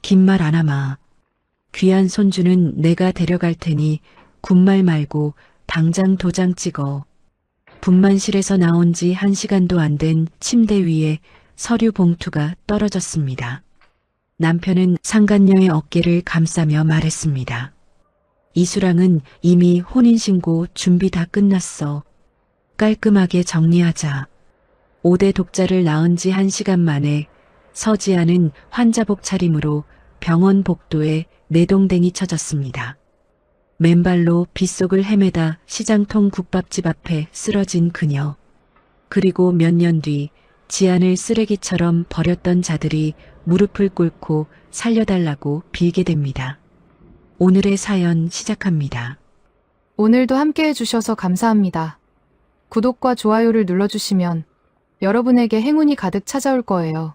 긴 말 안 하마. 귀한 손주는 내가 데려갈 테니 군말 말고 당장 도장 찍어. 분만실에서 나온 지 1시간도 안 된 침대 위에 서류 봉투가 떨어졌습니다. 남편은 상간녀의 어깨를 감싸며 말했습니다. 이수랑은 이미 혼인신고 준비 다 끝났어. 깔끔하게 정리하자. 5대 독자를 낳은 지 1시간 만에 서지아는 환자복 차림으로 병원 복도에 내동댕이 쳐졌습니다. 맨발로 빗속을 헤매다 시장통 국밥집 앞에 쓰러진 그녀. 그리고 몇 년 뒤 지안을 쓰레기처럼 버렸던 자들이 무릎을 꿇고 살려달라고 빌게 됩니다. 오늘의 사연 시작합니다. 오늘도 함께 해주셔서 감사합니다. 구독과 좋아요를 눌러주시면 여러분에게 행운이 가득 찾아올 거예요.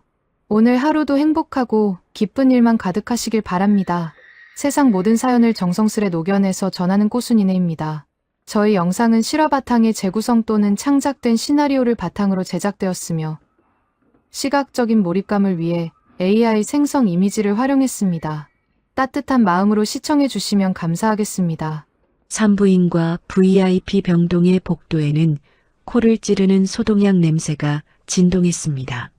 오늘 하루도 행복하고 기쁜 일만 가득하시길 바랍니다. 세상 모든 사연을 정성스레 녹여내서 전하는 꼬순이네입니다. 저희 영상은 실화 바탕의 재구성 또는 창작된 시나리오를 바탕으로 제작되었으며 시각적인 몰입감을 위해 AI 생성 이미지를 활용했습니다. 따뜻한 마음으로 시청해 주시면 감사하겠습니다. 산부인과 VIP 병동의 복도에는 코를 찌르는 소독약 냄새가 진동했습니다.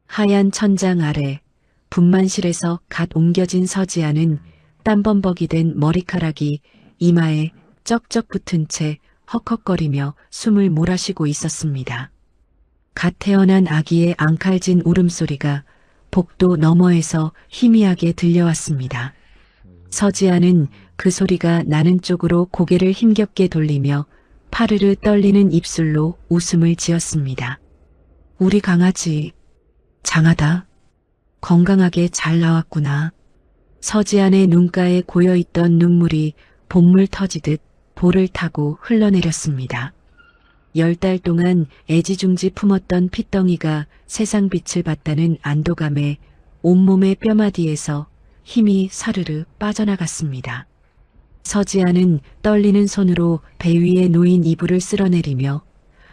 하얀 천장 아래 분만실에서 갓 옮겨진 서지아는 땀범벅이 된 머리카락이 이마에 쩍쩍 붙은 채 헉헉거리며 숨을 몰아쉬고 있었습니다. 갓 태어난 아기의 앙칼진 울음소리가 복도 너머에서 희미하게 들려왔습니다. 서지아는 그 소리가 나는 쪽으로 고개를 힘겹게 돌리며 파르르 떨리는 입술로 웃음을 지었습니다. 우리 강아지 장하다. 건강하게 잘 나왔구나. 서지안의 눈가에 고여있던 눈물이 봇물 터지듯 볼을 타고 흘러내렸습니다. 10달 동안 애지중지 품었던 핏덩이가 세상 빛을 봤다는 안도감에 온몸의 뼈마디에서 힘이 사르르 빠져나갔습니다. 서지아는 떨리는 손으로 배 위에 놓인 이불을 쓸어내리며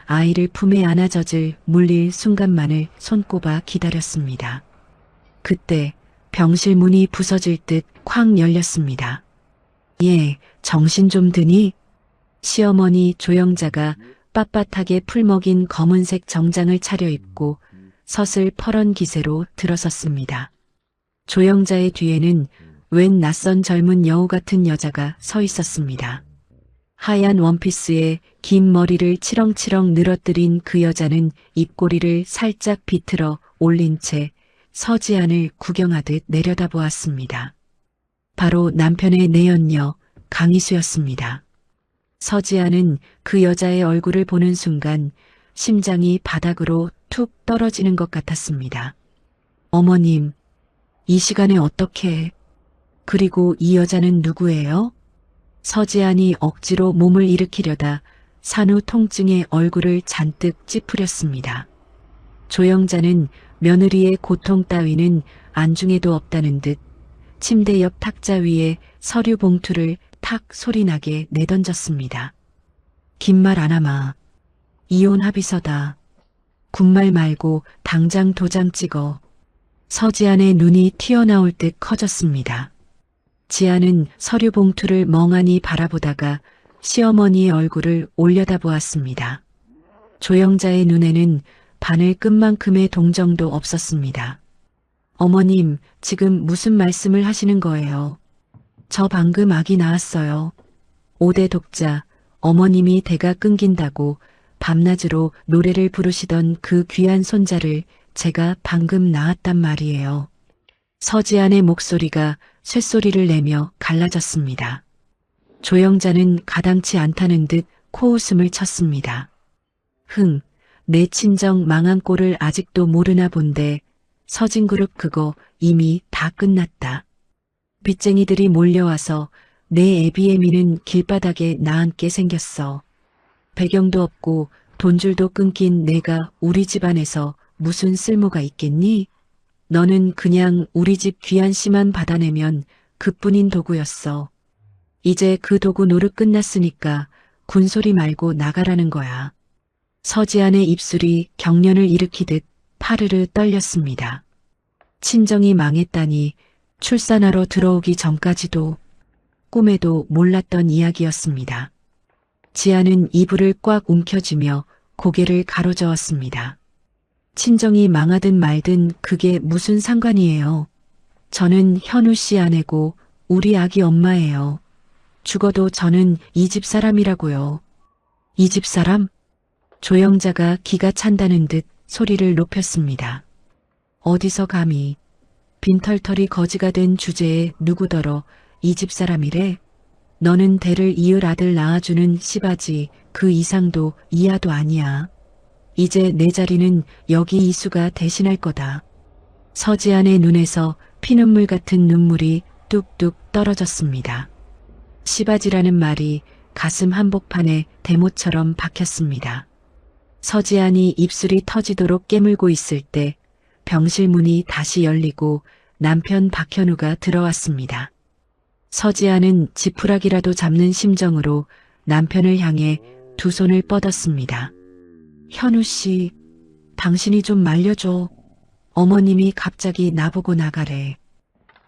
아이를 품에 안아젖을 물릴 순간만을 손꼽아 기다렸습니다. 그때 병실 문이 부서질 듯 쾅 열렸습니다. 예, 정신 좀 드니? 시어머니 조영자가 빳빳하게 풀먹인 검은색 정장을 차려입고 서슬 퍼런 기세로 들어섰습니다. 조영자의 뒤에는 웬 낯선 젊은 여우 같은 여자가 서 있었습니다. 하얀 원피스에 긴 머리를 치렁치렁 늘어뜨린 그 여자는 입꼬리를 살짝 비틀어 올린 채 서지안을 구경하듯 내려다보았습니다. 바로 남편의 내연녀 강희수였습니다. 서지안은 그 여자의 얼굴을 보는 순간 심장이 바닥으로 툭 떨어지는 것 같았습니다. 어머님, 이 시간에 어떻게... 그리고 이 여자는 누구예요? 서지안이 억지로 몸을 일으키려다 산후 통증에 얼굴을 잔뜩 찌푸렸습니다. 조영자는 며느리의 고통 따위는 안중에도 없다는 듯 침대 옆 탁자 위에 서류 봉투를 탁 소리나게 내던졌습니다. 긴 말 안 하마. 이혼 합의서다. 군말 말고 당장 도장 찍어. 서지안의 눈이 튀어나올 듯 커졌습니다. 지안은 서류 봉투를 멍하니 바라보다가 시어머니의 얼굴을 올려다보았습니다. 조영자의 눈에는 바늘 끝만큼의 동정도 없었습니다. 어머님, 지금 무슨 말씀을 하시는 거예요? 저 방금 아기 낳았어요. 5대 독자, 어머님이 대가 끊긴다고 밤낮으로 노래를 부르시던 그 귀한 손자를 제가 방금 낳았단 말이에요. 서지안의 목소리가 쇳소리를 내며 갈라졌습니다. 조영자는 가당치 않다는 듯 코웃음을 쳤습니다. 내 친정 망한 꼴을 아직도 모르나 본데 서진그룹 그거 이미 다 끝났다. 빚쟁이들이 몰려와서 내 애비애미는 길바닥에 나앉게 생겼어. 배경도 없고 돈줄도 끊긴 내가 우리 집안에서 무슨 쓸모가 있겠니? 너는 그냥 우리 집 귀한 씨만 받아내면 그뿐인 도구였어. 이제 그 도구 노릇 끝났으니까 군소리 말고 나가라는 거야. 서지안의 입술이 경련을 일으키듯 파르르 떨렸습니다. 친정이 망했다니 출산하러 들어오기 전까지도 꿈에도 몰랐던 이야기였습니다. 지아는 이불을 꽉 움켜쥐며 고개를 가로저었습니다. 친정이 망하든 말든 그게 무슨 상관이에요. 저는 현우 씨 아내고 우리 아기 엄마예요. 죽어도 저는 이 집 사람이라고요. 이 집 사람? 조영자가 기가 찬다는 듯 소리를 높였습니다. 어디서 감히 빈털털이 거지가 된 주제에 누구더러 이 집 사람이래? 너는 대를 이을 아들 낳아주는 씨바지 그 이상도 이하도 아니야. 이제 내 자리는 여기 이수가 대신할 거다. 서지안의 눈에서 피눈물 같은 눈물이 뚝뚝 떨어졌습니다. 씨바지라는 말이 가슴 한복판에 대못처럼 박혔습니다. 서지안이 입술이 터지도록 깨물고 있을 때 병실 문이 다시 열리고 남편 박현우가 들어왔습니다. 서지안은 지푸라기라도 잡는 심정으로 남편을 향해 두 손을 뻗었습니다. 현우 씨, 당신이 좀 말려줘. 어머님이 갑자기 나보고 나가래.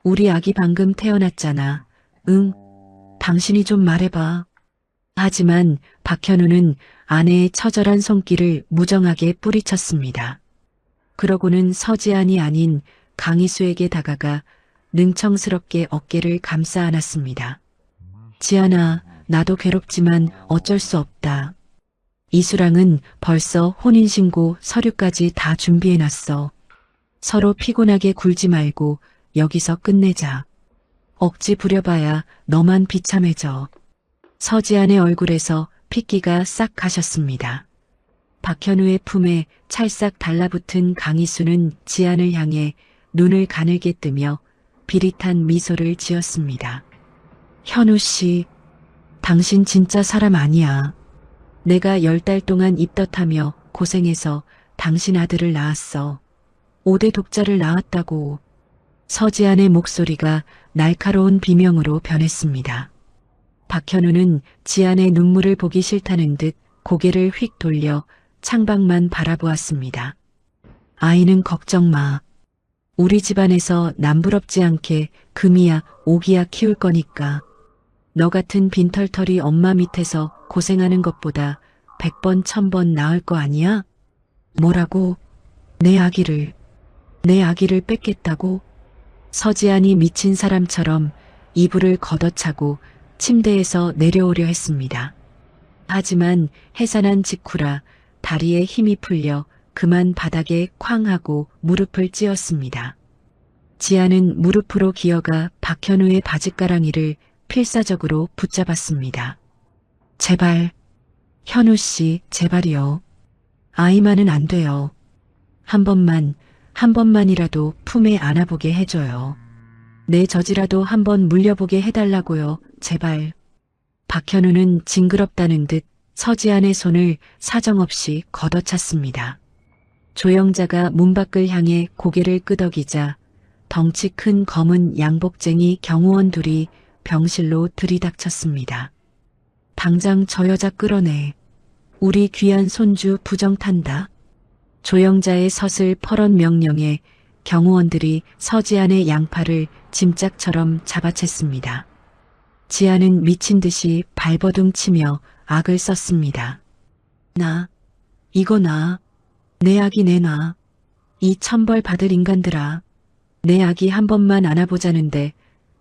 우리 아기 방금 태어났잖아. 응, 당신이 좀 말해봐. 하지만 박현우는 아내의 처절한 손길을 무정하게 뿌리쳤습니다. 그러고는 서지안이 아닌 강희수에게 다가가 능청스럽게 어깨를 감싸 안았습니다. 지안아, 나도 괴롭지만 어쩔 수 없다. 이수랑은 벌써 혼인신고 서류까지 다 준비해놨어. 서로 피곤하게 굴지 말고 여기서 끝내자. 억지 부려봐야 너만 비참해져. 서지안의 얼굴에서 핏기가 싹 가셨습니다. 박현우의 품에 찰싹 달라붙은 강희수는 지안을 향해 눈을 가늘게 뜨며 비릿한 미소를 지었습니다. 현우 씨, 당신 진짜 사람 아니야. 내가 10달 동안 입덧하며 고생해서 당신 아들을 낳았어. 5대 독자를 낳았다고. 서지안의 목소리가 날카로운 비명으로 변했습니다. 박현우는 지안의 눈물을 보기 싫다는 듯 고개를 휙 돌려 창밖만 바라보았습니다. 아이는 걱정 마. 우리 집안에서 남부럽지 않게 금이야 오기야 키울 거니까. 너 같은 빈털터리 엄마 밑에서 고생하는 것보다 100번 1000번 나을 거 아니야? 뭐라고? 내 아기를 뺏겠다고? 서지안이 미친 사람처럼 이불을 걷어차고 침대에서 내려오려 했습니다. 하지만 해산한 직후라 다리에 힘이 풀려 그만 바닥에 쾅 하고 무릎을 찧었습니다. 지아는 무릎으로 기어가 박현우의 바짓가랑이를 필사적으로 붙잡았습니다. 제발, 현우 씨, 제발이요. 아이만은 안 돼요. 한 번만이라도 품에 안아보게 해줘요. 내 젖이라도 한번 물려보게 해달라고요, 제발. 박현우는 징그럽다는 듯 서지안의 손을 사정없이 걷어찼습니다. 조영자가 문 밖을 향해 고개를 끄덕이자 덩치 큰 검은 양복쟁이 경호원 둘이 병실로 들이닥쳤습니다. 당장 저 여자 끌어내. 우리 귀한 손주 부정 탄다. 조영자의 서슬 퍼런 명령에 경호원들이 서지안의 양팔을 짐짝처럼 잡아챘습니다. 지안은 미친 듯이 발버둥 치며 악을 썼습니다. 이거 나. 내 아기 내놔. 이 천벌 받을 인간들아. 내 아기 한 번만 안아보자는데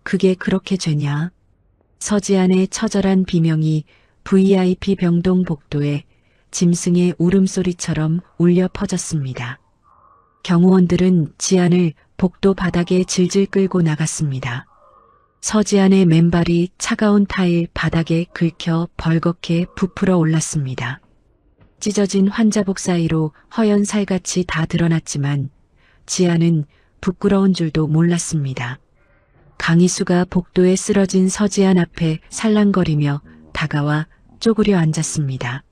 그게 그렇게 죄냐? 서지안의 처절한 비명이 VIP 병동 복도에 짐승의 울음소리처럼 울려 퍼졌습니다. 경호원들은 지안을 복도 바닥에 질질 끌고 나갔습니다. 서지안의 맨발이 차가운 타일 바닥에 긁혀 벌겋게 부풀어 올랐습니다. 찢어진 환자복 사이로 허연 살같이 다 드러났지만 지안은 부끄러운 줄도 몰랐습니다. 강희수가 복도에 쓰러진 서지안 앞에 살랑거리며 다가와 쪼그려 앉았습니다.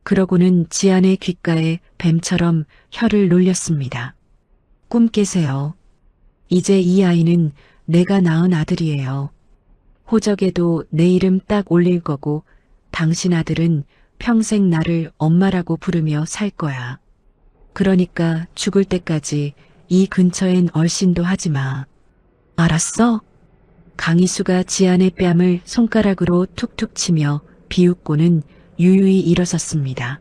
그러고는 지안의 귓가에 뱀처럼 혀를 놀렸습니다. 꿈 깨세요. 이제 이 아이는 내가 낳은 아들이에요. 호적에도 내 이름 딱 올릴 거고 당신 아들은 평생 나를 엄마라고 부르며 살 거야. 그러니까 죽을 때까지 이 근처엔 얼씬도 하지 마. 알았어? 강희수가 지안의 뺨을 손가락으로 툭툭 치며 비웃고는 유유히 일어섰습니다.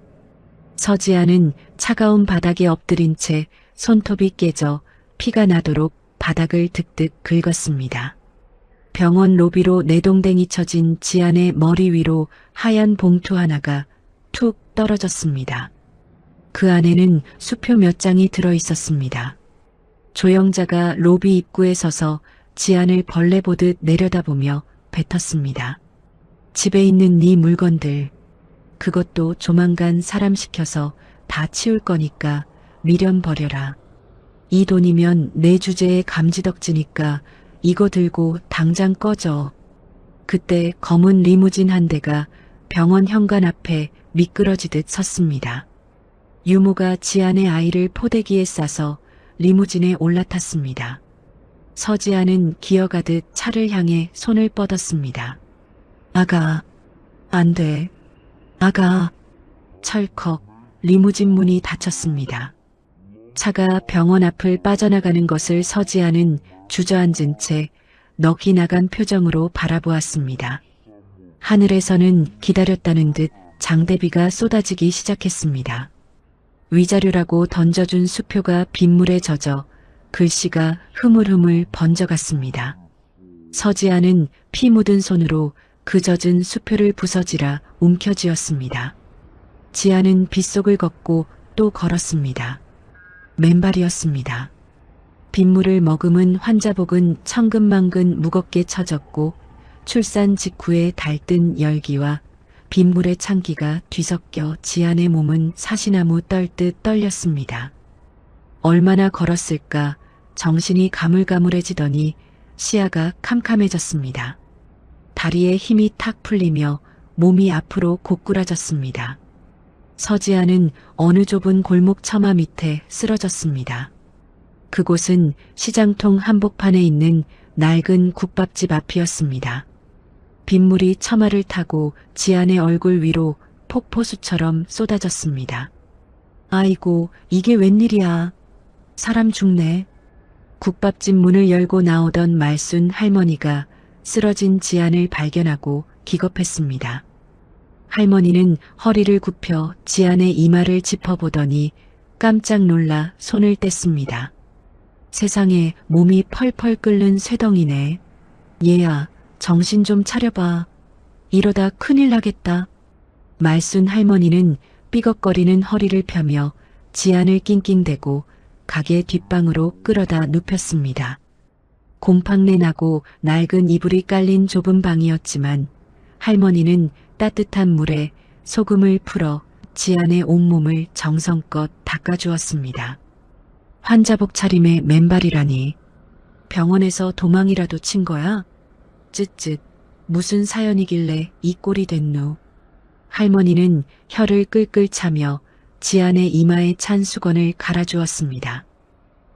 서지안은 차가운 바닥에 엎드린 채 손톱이 깨져 피가 나도록 바닥을 득득 긁었습니다. 병원 로비로 내동댕이 쳐진 지안의 머리 위로 하얀 봉투 하나가 툭 떨어졌습니다. 그 안에는 수표 몇 장이 들어 있었습니다. 조영자가 로비 입구에 서서 지안을 벌레 보듯 내려다보며 뱉었습니다. 집에 있는 네 물건들, 그것도 조만간 사람 시켜서 다 치울 거니까 미련 버려라. 이 돈이면 내 주제에 감지덕지니까 이거 들고 당장 꺼져. 그때 검은 리무진 한 대가 병원 현관 앞에 미끄러지듯 섰습니다. 유모가 지안의 아이를 포대기에 싸서 리무진에 올라탔습니다. 서지안은 기어가듯 차를 향해 손을 뻗었습니다. 아가, 안 돼. 아가. 철컥 리무진 문이 닫혔습니다. 차가 병원 앞을 빠져나가는 것을 서지안은 주저앉은 채 넋이 나간 표정으로 바라보았습니다. 하늘에서는 기다렸다는 듯 장대비가 쏟아지기 시작했습니다. 위자료라고 던져준 수표가 빗물에 젖어 글씨가 흐물흐물 번져갔습니다. 서지안은 피 묻은 손으로 그 젖은 수표를 부서지라 움켜쥐었습니다. 지안은 빗속을 걷고 또 걸었습니다. 맨발이었습니다. 빗물을 머금은 환자복은 천근만근 무겁게 처졌고 출산 직후에 달뜬 열기와 빗물의 찬기가 뒤섞여 지안의 몸은 사시나무 떨듯 떨렸습니다. 얼마나 걸었을까 정신이 가물가물해지더니 시야가 캄캄해졌습니다. 다리에 힘이 탁 풀리며 몸이 앞으로 고꾸라졌습니다. 서지안은 어느 좁은 골목 처마 밑에 쓰러졌습니다. 그곳은 시장통 한복판에 있는 낡은 국밥집 앞이었습니다. 빗물이 처마를 타고 지안의 얼굴 위로 폭포수처럼 쏟아졌습니다. 아이고, 이게 웬일이야. 사람 죽네. 국밥집 문을 열고 나오던 말순 할머니가 쓰러진 지안을 발견하고 기겁했습니다. 할머니는 허리를 굽혀 지안의 이마를 짚어보더니 깜짝 놀라 손을 뗐습니다. 세상에 몸이 펄펄 끓는 쇠덩이네. 얘야, 정신 좀 차려봐. 이러다 큰일 나겠다. 말순 할머니는 삐걱거리는 허리를 펴며 지안을 낑낑대고 가게 뒷방으로 끌어다 눕혔습니다. 곰팡내 나고 낡은 이불이 깔린 좁은 방이었지만 할머니는 따뜻한 물에 소금을 풀어 지안의 온몸을 정성껏 닦아주었습니다. 환자복 차림에 맨발이라니. 병원에서 도망이라도 친 거야? 쯧쯧, 무슨 사연이길래 이 꼴이 됐노. 할머니는 혀를 끌끌 차며 지안의 이마에 찬 수건을 갈아주었습니다.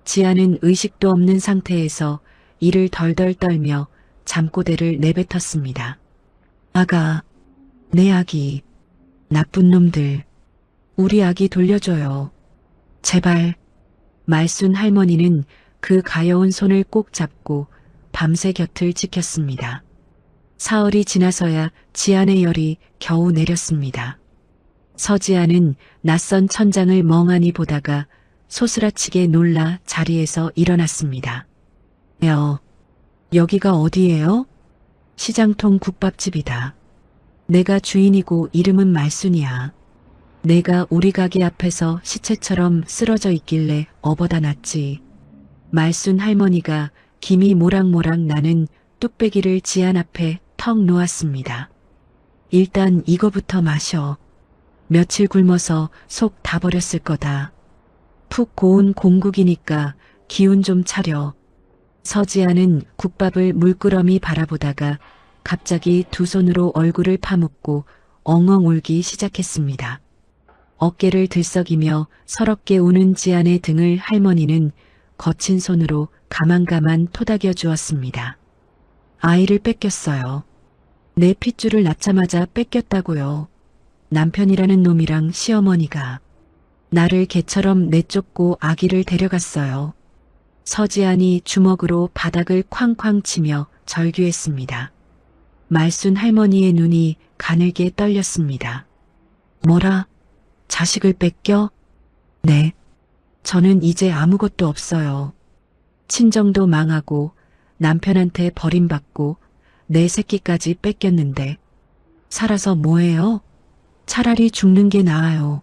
지안은 의식도 없는 상태에서 이를 덜덜 떨며 잠꼬대를 내뱉었습니다. 아가, 내 아기, 나쁜 놈들, 우리 아기 돌려줘요. 제발. 말순 할머니는 그 가여운 손을 꼭 잡고 밤새 곁을 지켰습니다. 사흘이 지나서야 지안의 열이 겨우 내렸습니다. 서지안은 낯선 천장을 멍하니 보다가 소스라치게 놀라 자리에서 일어났습니다. 여기가 어디예요? 시장통 국밥집이다. 내가 주인이고 이름은 말순이야. 내가 우리 가게 앞에서 시체처럼 쓰러져 있길래 업어다 놨지. 말순 할머니가 김이 모락모락 나는 뚝배기를 지안 앞에 턱 놓았습니다. 일단 이거부터 마셔. 며칠 굶어서 속 다 버렸을 거다. 푹 고운 공국이니까 기운 좀 차려. 서지안은 국밥을 물끄러미 바라보다가 갑자기 두 손으로 얼굴을 파묻고 엉엉 울기 시작했습니다. 어깨를 들썩이며 서럽게 우는 지안의 등을 할머니는 거친 손으로 가만가만 토닥여 주었습니다. 아이를 뺏겼어요. 내 핏줄을 낳자마자 뺏겼다고요. 남편이라는 놈이랑 시어머니가 나를 개처럼 내쫓고 아기를 데려갔어요. 서지안이 주먹으로 바닥을 쾅쾅 치며 절규했습니다. 말순 할머니의 눈이 가늘게 떨렸습니다. 뭐라? 자식을 뺏겨? 네. 저는 이제 아무것도 없어요. 친정도 망하고 남편한테 버림받고 내 새끼까지 뺏겼는데 살아서 뭐해요? 차라리 죽는 게 나아요.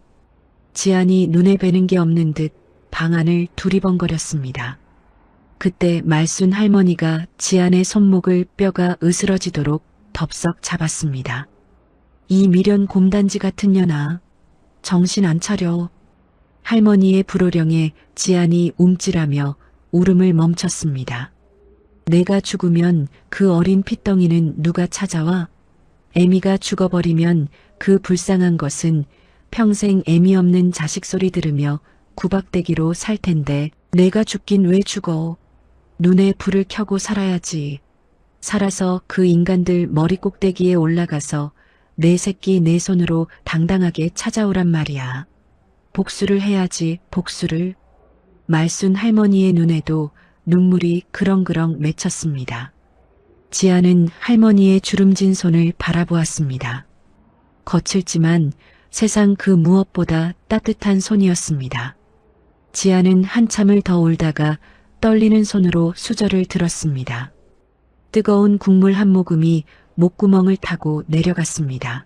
지안이 눈에 뵈는 게 없는 듯 방 안을 두리번거렸습니다. 그때 말순 할머니가 지안의 손목을 뼈가 으스러지도록 덥석 잡았습니다. 이 미련 곰단지 같은 년아, 정신 안 차려. 할머니의 불호령에 지안이 움찔하며 울음을 멈췄습니다. 내가 죽으면 그 어린 핏덩이는 누가 찾아와? 애미가 죽어버리면 그 불쌍한 것은 평생 애미 없는 자식 소리 들으며 구박대기로 살 텐데 내가 죽긴 왜 죽어? 눈에 불을 켜고 살아야지. 살아서 그 인간들 머리 꼭대기에 올라가서 내 새끼 내 손으로 당당하게 찾아오란 말이야. 복수를 해야지, 복수를. 말순 할머니의 눈에도 눈물이 그렁그렁 맺혔습니다. 지아는 할머니의 주름진 손을 바라보았습니다. 거칠지만 세상 그 무엇보다 따뜻한 손이었습니다. 지아는 한참을 더 울다가 떨리는 손으로 수저를 들었습니다. 뜨거운 국물 한 모금이 목구멍을 타고 내려갔습니다.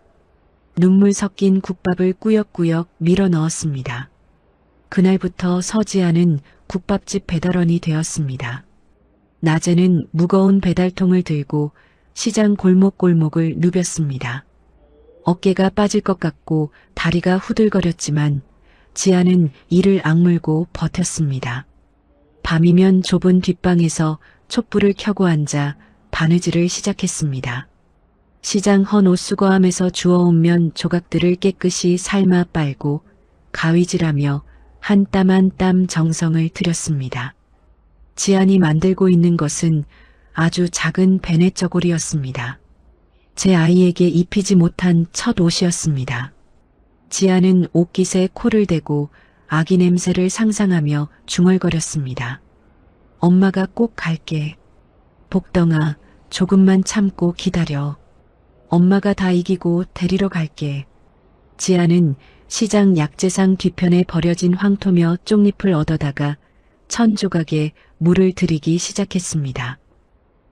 눈물 섞인 국밥을 꾸역꾸역 밀어 넣었습니다. 그날부터 서지아는 국밥집 배달원이 되었습니다. 낮에는 무거운 배달통을 들고 시장 골목골목을 누볐습니다. 어깨가 빠질 것 같고 다리가 후들거렸지만 지아는 이를 악물고 버텼습니다. 밤이면 좁은 뒷방에서 촛불을 켜고 앉아 바느질을 시작했습니다. 시장 헌 옷수거함에서 주워온 면 조각들을 깨끗이 삶아 빨고 가위질하며 한 땀 한 땀 정성을 들였습니다. 지안이 만들고 있는 것은 아주 작은 베넷 저고리였습니다. 제 아이에게 입히지 못한 첫 옷이었습니다. 지안은 옷깃에 코를 대고 아기 냄새를 상상하며 중얼거렸습니다. 엄마가 꼭 갈게. 복덩아, 조금만 참고 기다려. 엄마가 다 이기고 데리러 갈게. 지아는 시장 약재상 뒤편에 버려진 황토며 쪽잎을 얻어다가 천 조각에 물을 들이기 시작했습니다.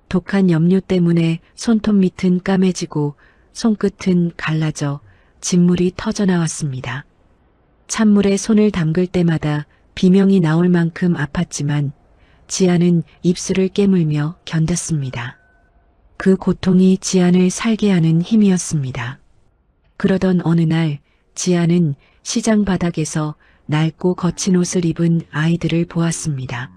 독한 염료 때문에 손톱 밑은 까매지고 손끝은 갈라져 진물이 터져나왔습니다. 찬물에 손을 담글 때마다 비명이 나올 만큼 아팠지만 지안은 입술을 깨물며 견뎠습니다. 그 고통이 지안을 살게 하는 힘이었습니다. 그러던 어느 날 지안은 시장 바닥에서 낡고 거친 옷을 입은 아이들을 보았습니다.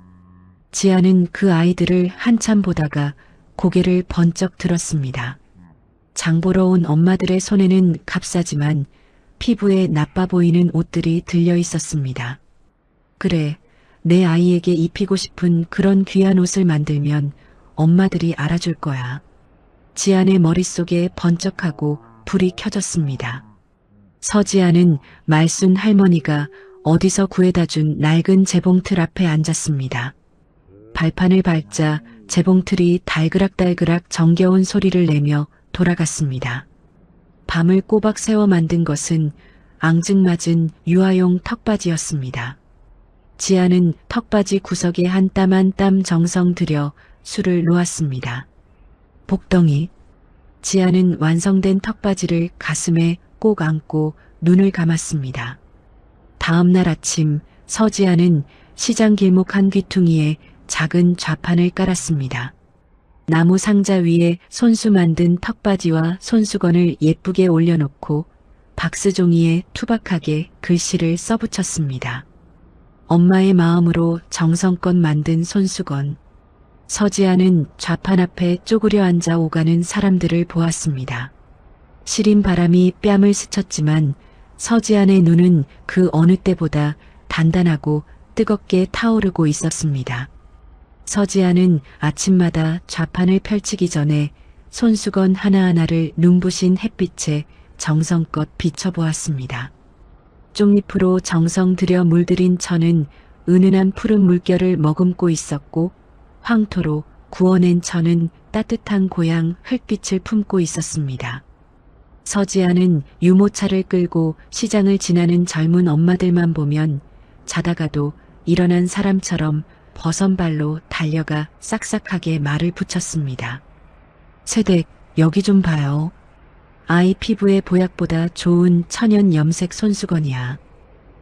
지안은 그 아이들을 한참 보다가 고개를 번쩍 들었습니다. 장보러 온 엄마들의 손에는 값싸지만 피부에 나빠 보이는 옷들이 들려 있었습니다. 그래, 내 아이에게 입히고 싶은 그런 귀한 옷을 만들면 엄마들이 알아줄 거야. 지안의 머릿속에 번쩍하고 불이 켜졌습니다. 서지안은 말순 할머니가 어디서 구해다 준 낡은 재봉틀 앞에 앉았습니다. 발판을 밟자 재봉틀이 달그락달그락 정겨운 소리를 내며 돌아갔습니다. 밤을 꼬박 새워 만든 것은 앙증맞은 유아용 턱받이였습니다. 지아는 턱받이 구석에 한 땀 한 땀 정성 들여 술을 놓았습니다. 복덩이. 지아는 완성된 턱받이를 가슴에 꼭 안고 눈을 감았습니다. 다음 날 아침 서지아는 시장 길목 한 귀퉁이에 작은 좌판을 깔았습니다. 나무 상자 위에 손수 만든 턱받이와 손수건을 예쁘게 올려놓고 박스종이에 투박하게 글씨를 써붙였습니다. 엄마의 마음으로 정성껏 만든 손수건. 서지아는 좌판 앞에 쪼그려 앉아 오가는 사람들을 보았습니다. 시린 바람이 뺨을 스쳤지만 서지안의 눈은 그 어느 때보다 단단하고 뜨겁게 타오르고 있었습니다. 서지안은 아침마다 좌판을 펼치기 전에 손수건 하나하나를 눈부신 햇빛에 정성껏 비춰보았습니다. 쪽잎으로 정성 들여 물들인 천은 은은한 푸른 물결을 머금고 있었고 황토로 구워낸 천은 따뜻한 고향 흙빛을 품고 있었습니다. 서지아는 유모차를 끌고 시장을 지나는 젊은 엄마들만 보면 자다가도 일어난 사람처럼 버선발로 달려가 싹싹하게 말을 붙였습니다. 새댁, 여기 좀 봐요. 아이 피부에 보약보다 좋은 천연 염색 손수건이야.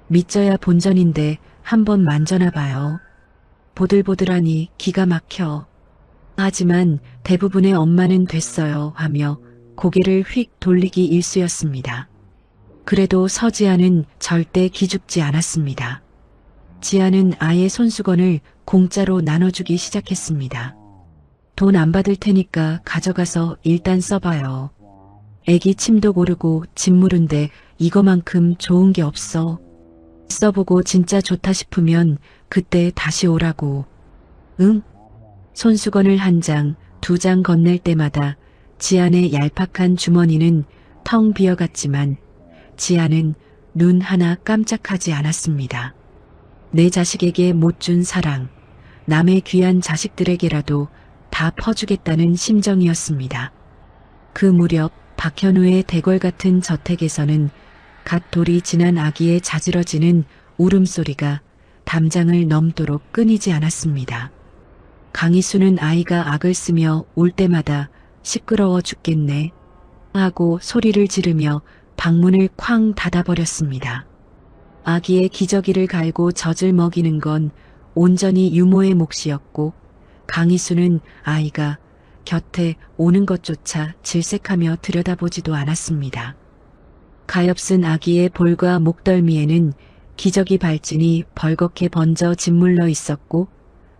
믿져야 본전인데 한번 만져나 봐요. 보들보들하니 기가 막혀. 하지만 대부분의 엄마는 됐어요 하며 고개를 휙 돌리기 일쑤였습니다. 그래도 서지아는 절대 기죽지 않았습니다. 지아는 아이의 손수건을 공짜로 나눠주기 시작했습니다. 돈 안 받을 테니까 가져가서 일단 써봐요. 애기 침도 고르고 집 무른데 이거만큼 좋은 게 없어. 써보고 진짜 좋다 싶으면 그때 다시 오라고. 응? 손수건을 한 장, 두 장 건넬 때마다 지안의 얄팍한 주머니는 텅 비어갔지만 지안은 눈 하나 깜짝하지 않았습니다. 내 자식에게 못 준 사랑, 남의 귀한 자식들에게라도 다 퍼주겠다는 심정이었습니다. 그 무렵 박현우의 대궐 같은 저택에서는 갓 돌이 지난 아기의 자지러지는 울음소리가 담장을 넘도록 끊이지 않았습니다. 강희수는 아이가 악을 쓰며 울 때마다 시끄러워 죽겠네 하고 소리를 지르며 방문을 쾅 닫아버렸습니다. 아기의 기저귀를 갈고 젖을 먹이는 건 온전히 유모의 몫이었고 강희수는 아이가 곁에 오는 것조차 질색하며 들여다보지도 않았습니다. 가엾은 아기의 볼과 목덜미에는 기저귀 발진이 벌겋게 번져 짓물러 있었고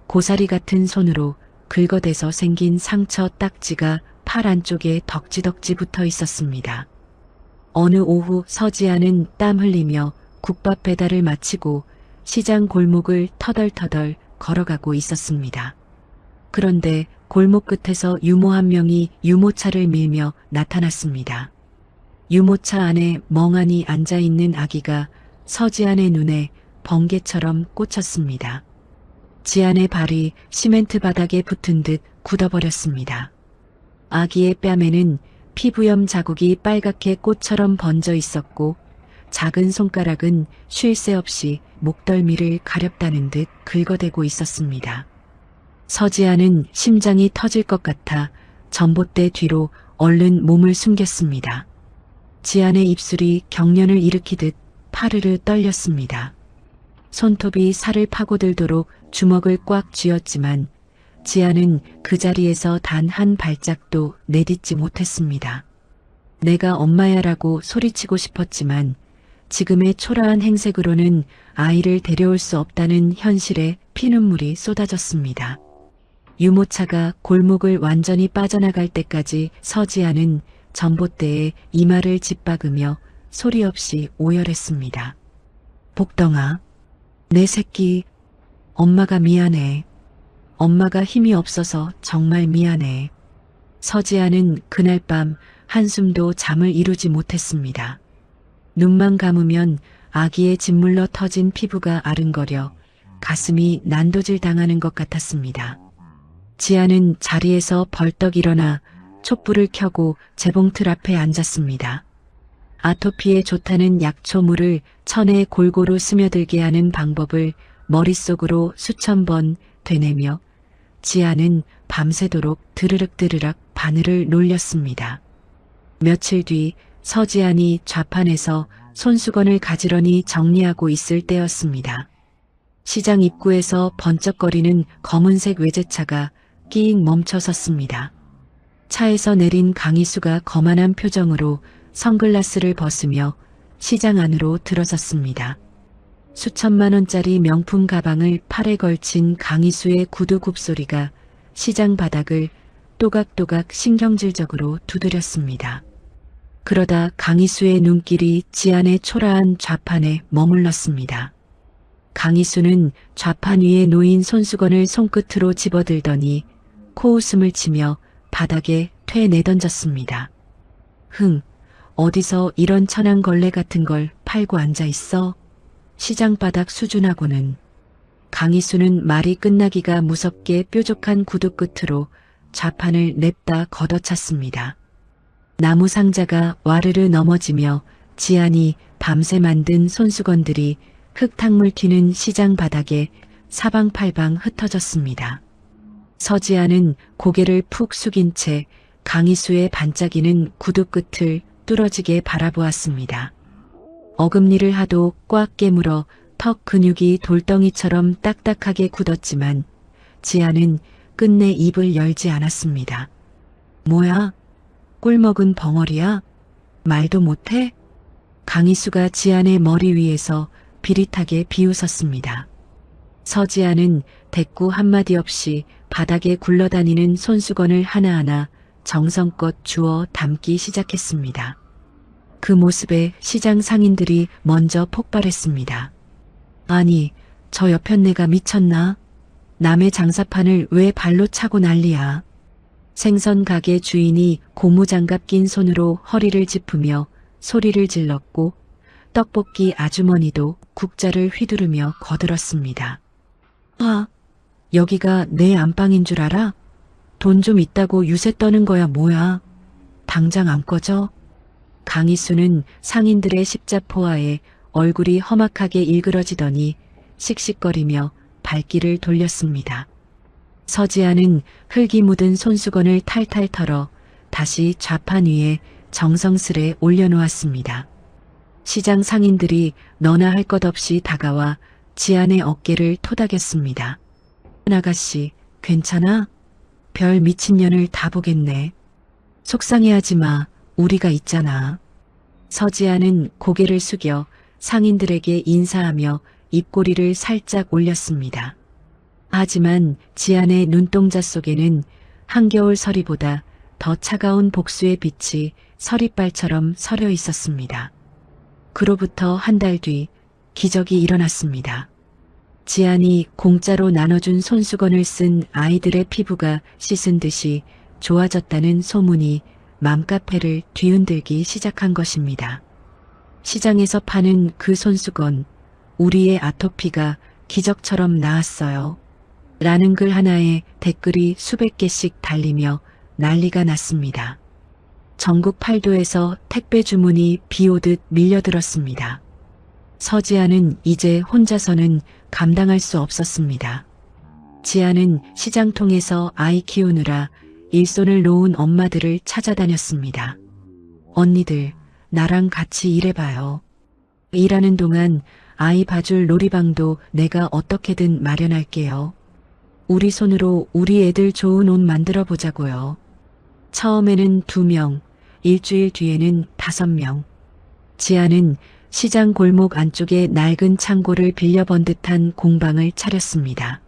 고사리 같은 손으로 긁어대서 생긴 상처 딱지가 팔 안쪽에 덕지덕지 붙어 있었습니다. 어느 오후 서지아는 땀 흘리며 국밥 배달을 마치고 시장 골목을 터덜터덜 걸어가고 있었습니다. 그런데 골목 끝에서 유모 한 명이 유모차를 밀며 나타났습니다. 유모차 안에 멍하니 앉아있는 아기가 서지안의 눈에 번개처럼 꽂혔습니다. 지안의 발이 시멘트 바닥에 붙은 듯 굳어버렸습니다. 아기의 뺨에는 피부염 자국이 빨갛게 꽃처럼 번져 있었고 작은 손가락은 쉴 새 없이 목덜미를 가렵다는 듯 긁어대고 있었습니다. 서지아는 심장이 터질 것 같아 전봇대 뒤로 얼른 몸을 숨겼습니다. 지안의 입술이 경련을 일으키듯 파르르 떨렸습니다. 손톱이 살을 파고들도록 주먹을 꽉 쥐었지만 지안은 그 자리에서 단 한 발짝도 내딛지 못했습니다. 내가 엄마야라고 소리치고 싶었지만 지금의 초라한 행색으로는 아이를 데려올 수 없다는 현실에 피눈물이 쏟아졌습니다. 유모차가 골목을 완전히 빠져나갈 때까지 서지아는 전봇대에 이마를 짓박으며 소리 없이 오열했습니다. 복덩아, 내 새끼, 엄마가 미안해. 엄마가 힘이 없어서 정말 미안해. 서지아는 그날 밤 한숨도 잠을 이루지 못했습니다. 눈만 감으면 아기의 짓물러 터진 피부가 아른거려 가슴이 난도질 당하는 것 같았습니다. 지아는 자리에서 벌떡 일어나 촛불을 켜고 재봉틀 앞에 앉았습니다. 아토피에 좋다는 약초물을 천에 골고루 스며들게 하는 방법을 머릿속으로 수천 번 되뇌며 지아는 밤새도록 드르륵드르륵 바늘을 놀렸습니다. 며칠 뒤 서지안이 좌판에서 손수건을 가지런히 정리하고 있을 때였습니다. 시장 입구에서 번쩍거리는 검은색 외제차가 끼익 멈춰 섰습니다. 차에서 내린 강희수가 거만한 표정으로 선글라스를 벗으며 시장 안으로 들어섰습니다. 수천만 원짜리 명품 가방을 팔에 걸친 강희수의 구두 굽소리가 시장 바닥을 또각또각 신경질적으로 두드렸습니다. 그러다 강희수의 눈길이 지안의 초라한 좌판에 머물렀습니다. 강희수는 좌판 위에 놓인 손수건을 손끝으로 집어들더니 코웃음을 치며 바닥에 퇴 내던졌습니다. 흥, 어디서 이런 천한 걸레 같은 걸 팔고 앉아 있어? 시장 바닥 수준하고는. 강희수는 말이 끝나기가 무섭게 뾰족한 구두 끝으로 좌판을 냅다 걷어찼습니다. 나무 상자가 와르르 넘어지며 지안이 밤새 만든 손수건들이 흙탕물 튀는 시장 바닥에 사방팔방 흩어졌습니다. 서지아는 고개를 푹 숙인 채 강희수의 반짝이는 구두 끝을 뚫어지게 바라보았습니다. 어금니를 하도 꽉 깨물어 턱 근육이 돌덩이처럼 딱딱하게 굳었지만 지아는 끝내 입을 열지 않았습니다. 뭐야? 꿀 먹은 벙어리야? 말도 못해? 강희수가 지안의 머리 위에서 비릿하게 비웃었습니다. 서지아는 대꾸 한마디 없이 바닥에 굴러다니는 손수건을 하나하나 정성껏 주워 담기 시작했습니다. 그 모습에 시장 상인들이 먼저 폭발했습니다. 아니, 저 여편네가 미쳤나? 남의 장사판을 왜 발로 차고 난리야? 생선 가게 주인이 고무장갑 낀 손으로 허리를 짚으며 소리를 질렀고 떡볶이 아주머니도 국자를 휘두르며 거들었습니다. 아, 여기가 내 안방인 줄 알아? 돈 좀 있다고 유세 떠는 거야 뭐야? 당장 안 꺼져? 강희수는 상인들의 십자포화에 얼굴이 험악하게 일그러지더니 씩씩거리며 발길을 돌렸습니다. 서지아는 흙이 묻은 손수건을 탈탈 털어 다시 좌판 위에 정성스레 올려놓았습니다. 시장 상인들이 너나 할 것 없이 다가와 지안의 어깨를 토닥였습니다. 아가씨, 괜찮아? 별 미친년을 다 보겠네. 속상해하지 마. 우리가 있잖아. 서지아는 고개를 숙여 상인들에게 인사하며 입꼬리를 살짝 올렸습니다. 하지만 지안의 눈동자 속에는 한겨울 서리보다 더 차가운 복수의 빛이 서리빨처럼 서려 있었습니다. 그로부터 한 달 뒤 기적이 일어났습니다. 지안이 공짜로 나눠준 손수건을 쓴 아이들의 피부가 씻은 듯이 좋아졌다는 소문이 맘카페를 뒤흔들기 시작한 것입니다. 시장에서 파는 그 손수건, 우리의 아토피가 기적처럼 나았어요. 라는 글 하나에 댓글이 수백 개씩 달리며 난리가 났습니다. 전국 8도에서 택배 주문이 비오듯 밀려들었습니다. 서지아는 이제 혼자서는 감당할 수 없었습니다. 지아는 시장통에서 아이 키우느라 일손을 놓은 엄마들을 찾아다녔습니다. 언니들, 나랑 같이 일해봐요. 일하는 동안 아이 봐줄 놀이방도 내가 어떻게든 마련할게요. 우리 손으로 우리 애들 좋은 옷 만들어 보자고요. 처음에는 2명, 일주일 뒤에는 5명. 지아는 시장 골목 안쪽에 낡은 창고를 빌려번 듯한 공방을 차렸습니다.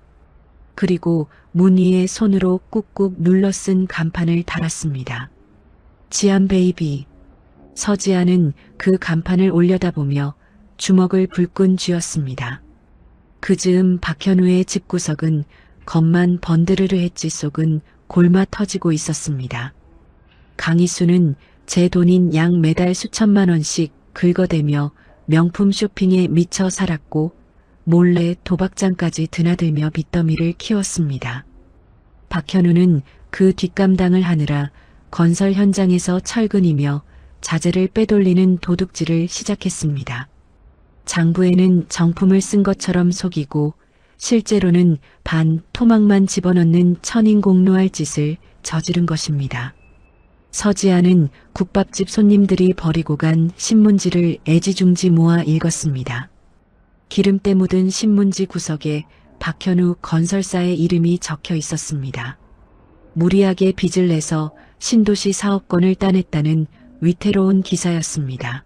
그리고 문 위에 손으로 꾹꾹 눌러 쓴 간판을 달았습니다. 지안 베이비. 서지아는 그 간판을 올려다보며 주먹을 불끈 쥐었습니다. 그 즈음 박현우의 집구석은 겉만 번드르르 했지 속은 골마 터지고 있었습니다. 강희수는 제 돈인 양 매달 수천만 원씩 긁어대며 명품 쇼핑에 미쳐 살았고 몰래 도박장까지 드나들며 빚더미를 키웠습니다. 박현우는 그 뒷감당을 하느라 건설 현장에서 철근이며 자재를 빼돌리는 도둑질을 시작했습니다. 장부에는 정품을 쓴 것처럼 속이고 실제로는 반 토막만 집어넣는 천인공노할 짓을 저지른 것입니다. 서지아는 국밥집 손님들이 버리고 간 신문지를 애지중지 모아 읽었습니다. 기름때 묻은 신문지 구석에 박현우 건설사의 이름이 적혀 있었습니다. 무리하게 빚을 내서 신도시 사업권을 따냈다는 위태로운 기사였습니다.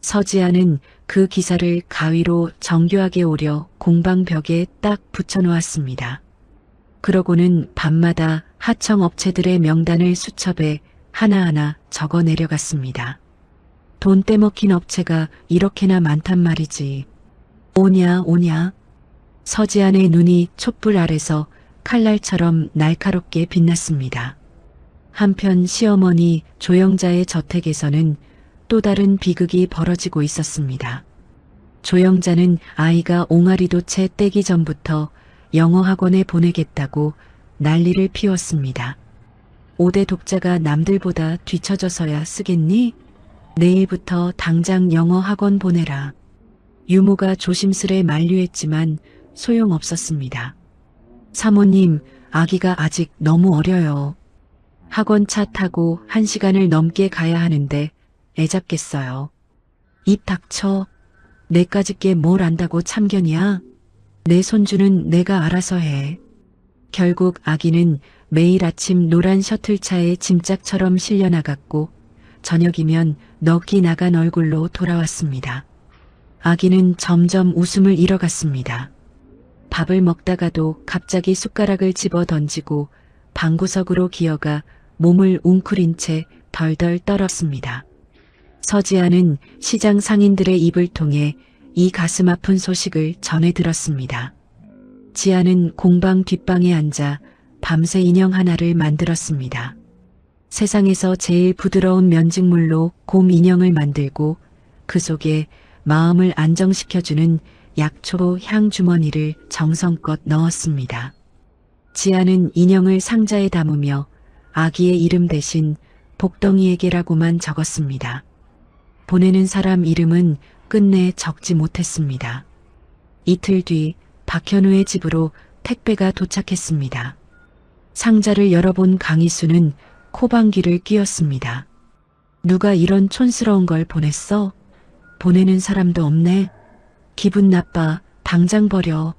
서지아는 그 기사를 가위로 정교하게 오려 공방 벽에 딱 붙여놓았습니다. 그러고는 밤마다 하청 업체들의 명단을 수첩에 하나하나 적어 내려갔습니다. 돈 떼먹힌 업체가 이렇게나 많단 말이지. 오냐. 서지안의 눈이 촛불 아래서 칼날처럼 날카롭게 빛났습니다. 한편 시어머니 조영자의 저택에서는 또 다른 비극이 벌어지고 있었습니다. 조영자는 아이가 옹알이도 채 떼기 전부터 영어 학원에 보내겠다고 난리를 피웠습니다. 5대 독자가 남들보다 뒤처져서야 쓰겠니? 내일부터 당장 영어 학원 보내라. 유모가 조심스레 만류했지만 소용없었습니다. 사모님, 아기가 아직 너무 어려요. 학원 차 타고 1시간을 넘게 가야 하는데 애잡겠어요. 입 닥쳐. 내까지 게 뭘 안다고 참견이야? 내 손주는 내가 알아서 해. 결국 아기는 매일 아침 노란 셔틀차에 짐짝처럼 실려나갔고 저녁이면 넋이 나간 얼굴로 돌아왔습니다. 아기는 점점 웃음을 잃어갔습니다. 밥을 먹다가도 갑자기 숟가락을 집어 던지고 방구석으로 기어가 몸을 웅크린 채 덜덜 떨었습니다. 서지아는 시장 상인들의 입을 통해 이 가슴 아픈 소식을 전해 들었습니다. 지아는 공방 뒷방에 앉아 밤새 인형 하나를 만들었습니다. 세상에서 제일 부드러운 면직물로 곰 인형을 만들고 그 속에 마음을 안정시켜주는 약초 향 주머니를 정성껏 넣었습니다. 지아는 인형을 상자에 담으며 아기의 이름 대신 복덩이에게라고만 적었습니다. 보내는 사람 이름은 끝내 적지 못했습니다. 이틀 뒤 박현우의 집으로 택배가 도착했습니다. 상자를 열어본 강희수는 코방귀를 뀌었습니다. 누가 이런 촌스러운 걸 보냈어? 보내는 사람도 없네. 기분 나빠. 당장 버려.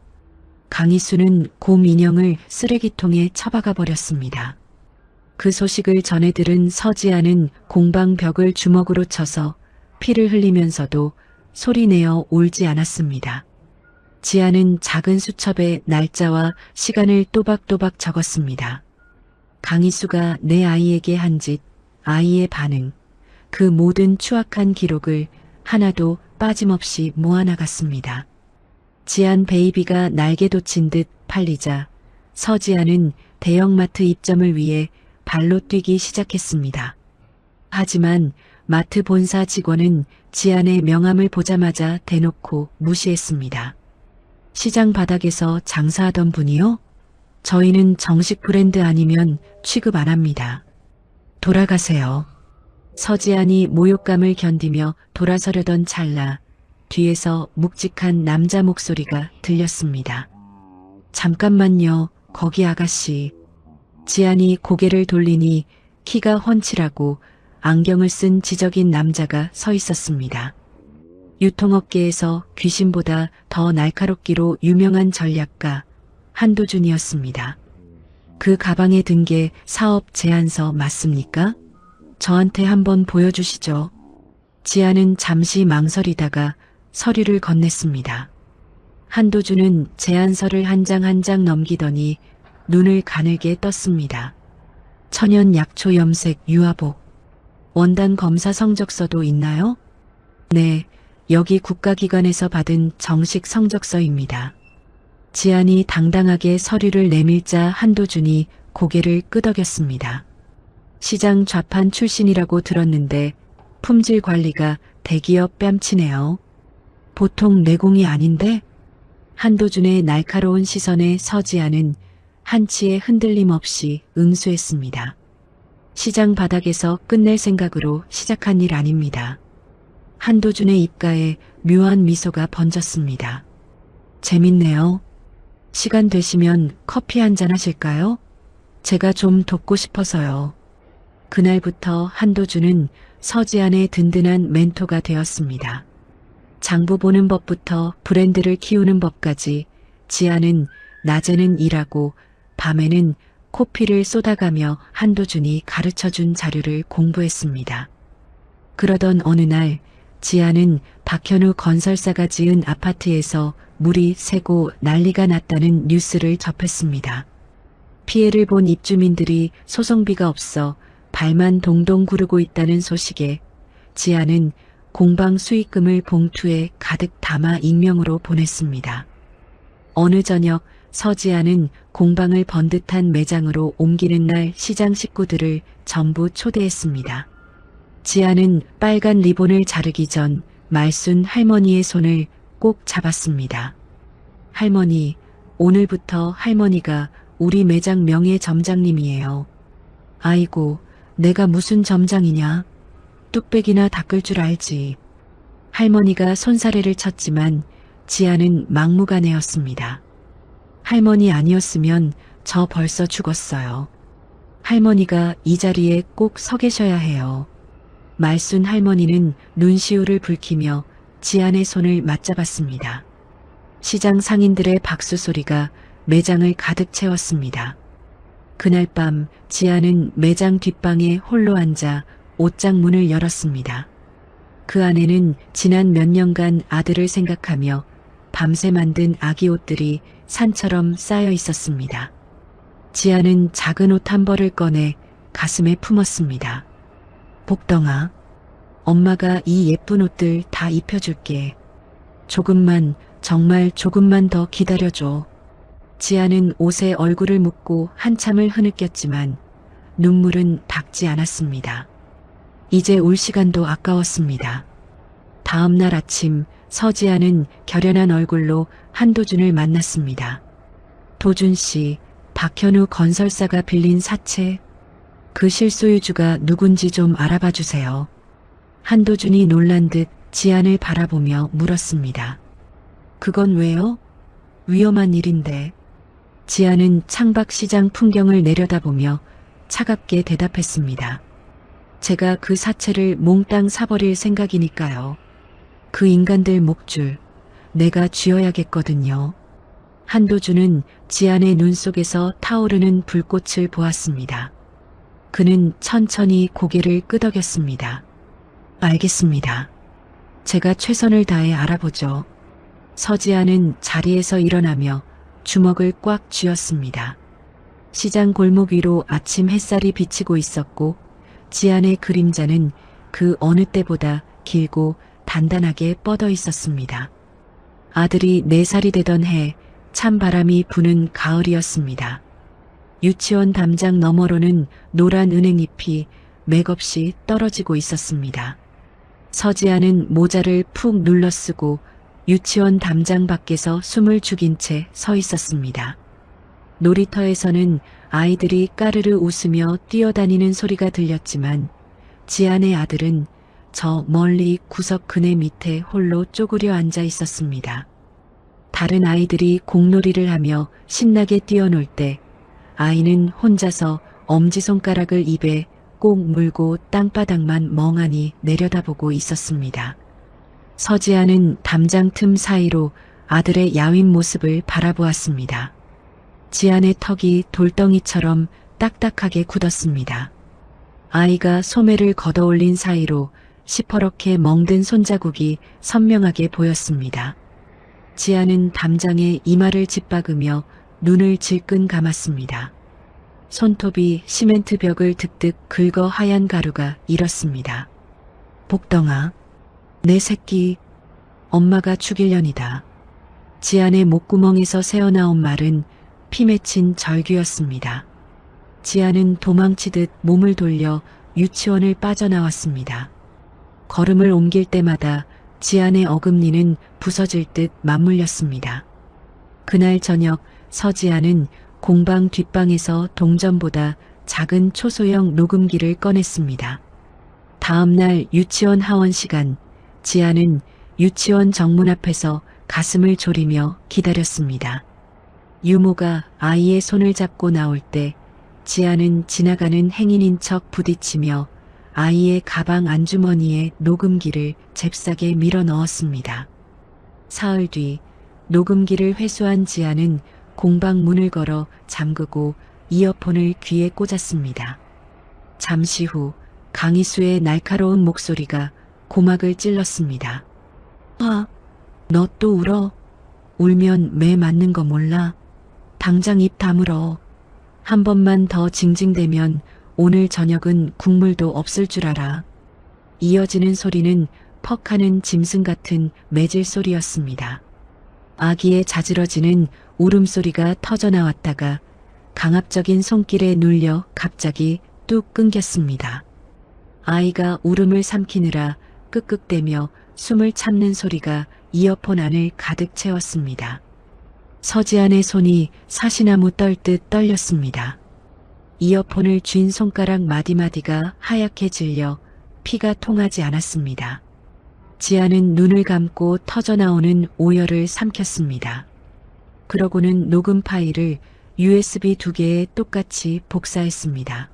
강희수는 곰 인형을 쓰레기통에 처박아 버렸습니다. 그 소식을 전해 들은 서지아는 공방 벽을 주먹으로 쳐서 피를 흘리면서도 소리내어 울지 않았습니다. 지아는 작은 수첩에 날짜와 시간을 또박또박 적었습니다. 강희수가 내 아이에게 한 짓, 아이의 반응, 그 모든 추악한 기록을 하나도 빠짐없이 모아나갔습니다. 지안 베이비가 날개 돋친 듯 팔리자 서지아는 대형마트 입점을 위해 발로 뛰기 시작했습니다. 하지만 마트 본사 직원은 지안의 명함을 보자마자 대놓고 무시했습니다. 시장 바닥에서 장사하던 분이요? 저희는 정식 브랜드 아니면 취급 안 합니다. 돌아가세요. 서지안이 모욕감을 견디며 돌아서려던 찰나 뒤에서 묵직한 남자 목소리가 들렸습니다. 잠깐만요, 거기 아가씨. 지안이 고개를 돌리니 키가 훤칠하고 안경을 쓴 지적인 남자가 서 있었습니다. 유통업계에서 귀신보다 더 날카롭기로 유명한 전략가 한도준이었습니다. 그 가방에 든 게 사업 제안서 맞습니까? 저한테 한번 보여주시죠. 지아는 잠시 망설이다가 서류를 건넸습니다. 한도준은 제안서를 한 장 한 장 넘기더니 눈을 가늘게 떴습니다. 천연 약초 염색 유아복. 원단 검사 성적서도 있나요? 네, 여기 국가기관에서 받은 정식 성적서입니다. 지안이 당당하게 서류를 내밀자 한도준이 고개를 끄덕였습니다. 시장 좌판 출신이라고 들었는데 품질 관리가 대기업 뺨치네요. 보통 내공이 아닌데? 한도준의 날카로운 시선에 서지아는 한치의 흔들림 없이 응수했습니다. 시장 바닥에서 끝낼 생각으로 시작한 일 아닙니다. 한도준의 입가에 묘한 미소가 번졌습니다. 재밌네요. 시간 되시면 커피 한잔 하실까요? 제가 좀 돕고 싶어서요. 그날부터 한도준은 서지안의 든든한 멘토가 되었습니다. 장부 보는 법부터 브랜드를 키우는 법까지 지안은 낮에는 일하고 밤에는 코피를 쏟아가며 한도준이 가르쳐준 자료를 공부했습니다. 그러던 어느 날 지안은 박현우 건설사가 지은 아파트에서 물이 새고 난리가 났다는 뉴스를 접했습니다. 피해를 본 입주민들이 소송비가 없어 발만 동동 구르고 있다는 소식에 지안은 공방 수익금을 봉투에 가득 담아 익명으로 보냈습니다. 어느 저녁 서지아는 공방을 번듯한 매장으로 옮기는 날 시장 식구들을 전부 초대했습니다. 지아는 빨간 리본을 자르기 전 말순 할머니의 손을 꼭 잡았습니다. 할머니, 오늘부터 할머니가 우리 매장 명예 점장님이에요. 아이고, 내가 무슨 점장이냐? 뚝배기나 닦을 줄 알지. 할머니가 손사래를 쳤지만 지아는 막무가내였습니다. 할머니 아니었으면 저 벌써 죽었어요. 할머니가 이 자리에 꼭 서 계셔야 해요. 말순 할머니는 눈시울을 붉히며 지안의 손을 맞잡았습니다. 시장 상인들의 박수 소리가 매장을 가득 채웠습니다. 그날 밤 지안은 매장 뒷방에 홀로 앉아 옷장 문을 열었습니다. 그 안에는 지난 몇 년간 아들을 생각하며 밤새 만든 아기 옷들이 산처럼 쌓여 있었습니다. 지아는 작은 옷 한 벌을 꺼내 가슴에 품었습니다. 복덩아, 엄마가 이 예쁜 옷들 다 입혀줄게. 조금만, 정말 조금만 더 기다려줘. 지아는 옷에 얼굴을 묻고 한참을 흐느꼈지만 눈물은 닦지 않았습니다. 이제 올 시간도 아까웠습니다. 다음 날 아침 서지아는 결연한 얼굴로 한도준을 만났습니다. 도준 씨, 박현우 건설사가 빌린 사채, 그 실소유주가 누군지 좀 알아봐 주세요. 한도준이 놀란 듯 지안을 바라보며 물었습니다. 그건 왜요? 위험한 일인데. 지안은 창밖 시장 풍경을 내려다보며 차갑게 대답했습니다. 제가 그 사채를 몽땅 사버릴 생각이니까요. 그 인간들 목줄 내가 쥐어야겠거든요. 한도준은 지안의 눈 속에서 타오르는 불꽃을 보았습니다. 그는 천천히 고개를 끄덕였습니다. 알겠습니다. 제가 최선을 다해 알아보죠. 서지아는 자리에서 일어나며 주먹을 꽉 쥐었습니다. 시장 골목 위로 아침 햇살이 비치고 있었고 지안의 그림자는 그 어느 때보다 길고 단단하게 뻗어 있었습니다. 아들이 4살이 되던 해 찬바람이 부는 가을이었습니다. 유치원 담장 너머로는 노란 은행잎이 맥없이 떨어지고 있었습니다. 서지아는 모자를 푹 눌러쓰고 유치원 담장 밖에서 숨을 죽인 채 서 있었습니다. 놀이터에서는 아이들이 까르르 웃으며 뛰어다니는 소리가 들렸지만 지안의 아들은 저 멀리 구석 그네 밑에 홀로 쪼그려 앉아 있었습니다. 다른 아이들이 공놀이를 하며 신나게 뛰어놀 때 아이는 혼자서 엄지손가락을 입에 꼭 물고 땅바닥만 멍하니 내려다보고 있었습니다. 서지아는 담장 틈 사이로 아들의 야윈 모습을 바라보았습니다. 지안의 턱이 돌덩이처럼 딱딱하게 굳었습니다. 아이가 소매를 걷어올린 사이로 시퍼렇게 멍든 손자국이 선명하게 보였습니다. 지안은 담장에 이마를 짓박으며 눈을 질끈 감았습니다. 손톱이 시멘트 벽을 득득 긁어 하얀 가루가 일었습니다. 복덩아, 내 새끼, 엄마가 죽일년이다. 지안의 목구멍에서 새어나온 말은 피 맺힌 절규였습니다. 지안은 도망치듯 몸을 돌려 유치원을 빠져나왔습니다. 걸음을 옮길 때마다 지안의 어금니는 부서질 듯 맞물렸습니다. 그날 저녁 서지안은 공방 뒷방에서 동전보다 작은 초소형 녹음기를 꺼냈습니다. 다음 날 유치원 하원 시간, 지안은 유치원 정문 앞에서 가슴을 졸이며 기다렸습니다. 유모가 아이의 손을 잡고 나올 때 지안은 지나가는 행인인 척 부딪히며 아이의 가방 안주머니에 녹음기를 잽싸게 밀어 넣었습니다. 사흘 뒤 녹음기를 회수한 지안은 공방 문을 걸어 잠그고 이어폰을 귀에 꽂았습니다. 잠시 후 강희수의 날카로운 목소리가 고막을 찔렀습니다. 너 또 울어? 울면 매 맞는 거 몰라? 당장 입 다물어. 한 번만 더 징징대면 오늘 저녁은 국물도 없을 줄 알아. 이어지는 소리는 퍽하는 짐승 같은 매질 소리였습니다. 아기의 자지러지는 울음소리가 터져나왔다가 강압적인 손길에 눌려 갑자기 뚝 끊겼습니다. 아이가 울음을 삼키느라 끄끄대며 숨을 참는 소리가 이어폰 안을 가득 채웠습니다. 서지안의 손이 사시나무 떨듯 떨렸습니다. 이어폰을 쥔 손가락 마디마디가 하얗게 질려 피가 통하지 않았습니다. 지아는 눈을 감고 터져나오는 오열을 삼켰습니다. 그러고는 녹음 파일을 USB 2개에 똑같이 복사했습니다.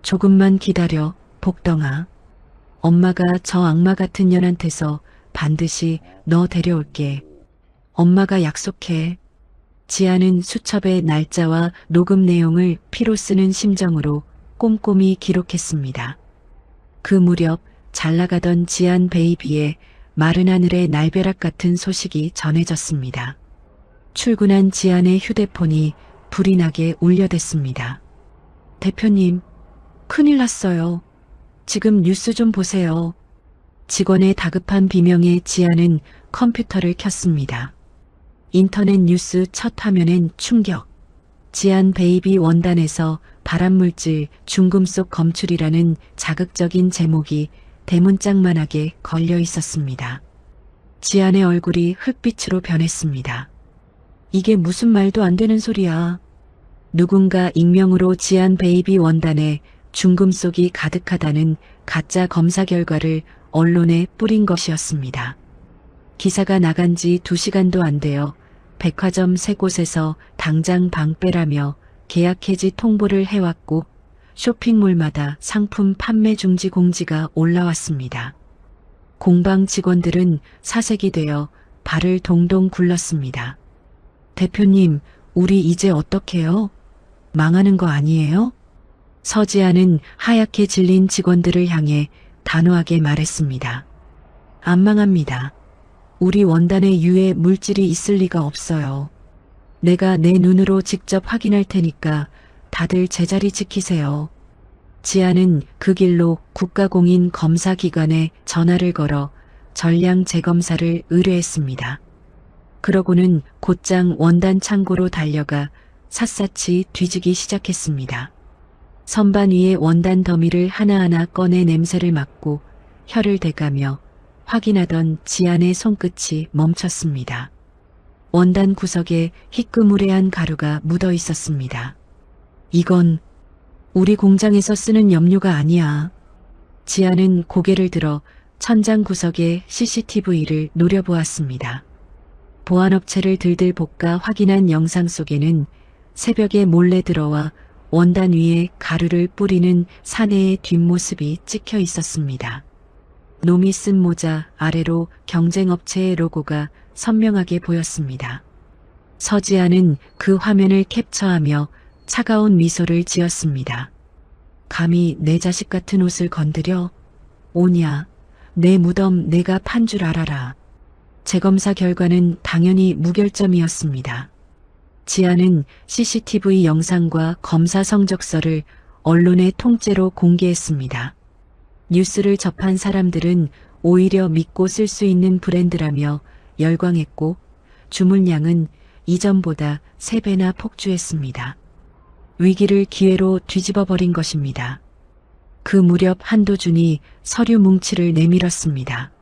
조금만 기다려, 복덩아. 엄마가 저 악마 같은 년한테서 반드시 너 데려올게. 엄마가 약속해. 지아는 수첩에 날짜와 녹음 내용을 피로 쓰는 심정으로 꼼꼼히 기록했습니다. 그 무렵 잘 나가던 지안 베이비의 마른 하늘의 날벼락 같은 소식이 전해졌습니다. 출근한 지안의 휴대폰이 불이 나게 울려댔습니다. 대표님, 큰일 났어요. 지금 뉴스 좀 보세요. 직원의 다급한 비명에 지아는 컴퓨터를 켰습니다. 인터넷 뉴스 첫 화면엔 충격. 지안 베이비 원단에서 발암물질 중금속 검출이라는 자극적인 제목이 대문짝만하게 걸려 있었습니다. 지안의 얼굴이 흙빛으로 변했습니다. 이게 무슨 말도 안 되는 소리야. 누군가 익명으로 지안 베이비 원단에 중금속이 가득하다는 가짜 검사 결과를 언론에 뿌린 것이었습니다. 기사가 나간 지 2시간도 안 되어 백화점 3곳에서 당장 방 빼라며 계약 해지 통보를 해왔고 쇼핑몰마다 상품 판매 중지 공지가 올라왔습니다. 공방 직원들은 사색이 되어 발을 동동 굴렀습니다. 대표님, 우리 이제 어떡해요? 망하는 거 아니에요? 서지아는 하얗게 질린 직원들을 향해 단호하게 말했습니다. 안 망합니다. 우리 원단에 유해 물질이 있을 리가 없어요. 내가 내 눈으로 직접 확인할 테니까 다들 제자리 지키세요. 지아는 그 길로 국가공인 검사기관에 전화를 걸어 전량 재검사를 의뢰했습니다. 그러고는 곧장 원단 창고로 달려가 샅샅이 뒤지기 시작했습니다. 선반 위에 원단 더미를 하나하나 꺼내 냄새를 맡고 혀를 대가며 확인하던 지안의 손끝이 멈췄습니다. 원단 구석에 희끄무레한 가루가 묻어 있었습니다. 이건 우리 공장에서 쓰는 염료가 아니야. 지안은 고개를 들어 천장 구석의 CCTV를 노려보았습니다. 보안업체를 들들 볶아 확인한 영상 속에는 새벽에 몰래 들어와 원단 위에 가루를 뿌리는 사내의 뒷모습이 찍혀 있었습니다. 놈이 쓴 모자 아래로 경쟁업체의 로고가 선명하게 보였습니다. 서지아는 그 화면을 캡처하며 차가운 미소를 지었습니다. 감히 내 자식 같은 옷을 건드려? 오냐, 내 무덤 내가 판 줄 알아라. 재검사 결과는 당연히 무결점이었습니다. 지아는 CCTV 영상과 검사 성적서를 언론에 통째로 공개했습니다. 뉴스를 접한 사람들은 오히려 믿고 쓸 수 있는 브랜드라며 열광했고 주문량은 이전보다 3배나 폭주했습니다. 위기를 기회로 뒤집어 버린 것입니다. 그 무렵 한도준이 서류 뭉치를 내밀었습니다.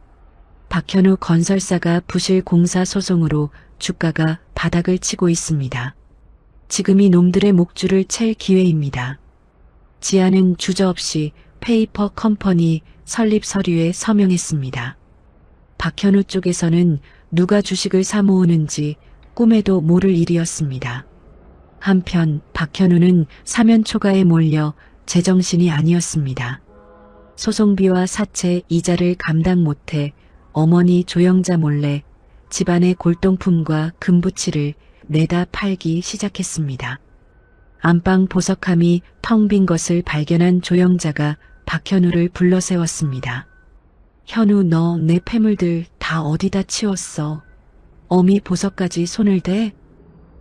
박현우 건설사가 부실 공사 소송으로 주가가 바닥을 치고 있습니다. 지금이 놈들의 목줄을 챌 기회입니다. 지아는 주저없이 페이퍼 컴퍼니 설립 서류에 서명했습니다. 박현우 쪽에서는 누가 주식을 사모으는지 꿈에도 모를 일이었습니다. 한편 박현우는 사면 초과에 몰려 제정신이 아니었습니다. 소송비와 사채 이자를 감당 못해 어머니 조영자 몰래 집안의 골동품과 금부치를 내다 팔기 시작했습니다. 안방 보석함이 텅 빈 것을 발견한 조영자가 박현우를 불러 세웠습니다. 현우, 너 내 패물들 다 어디다 치웠어? 어미 보석까지 손을 대?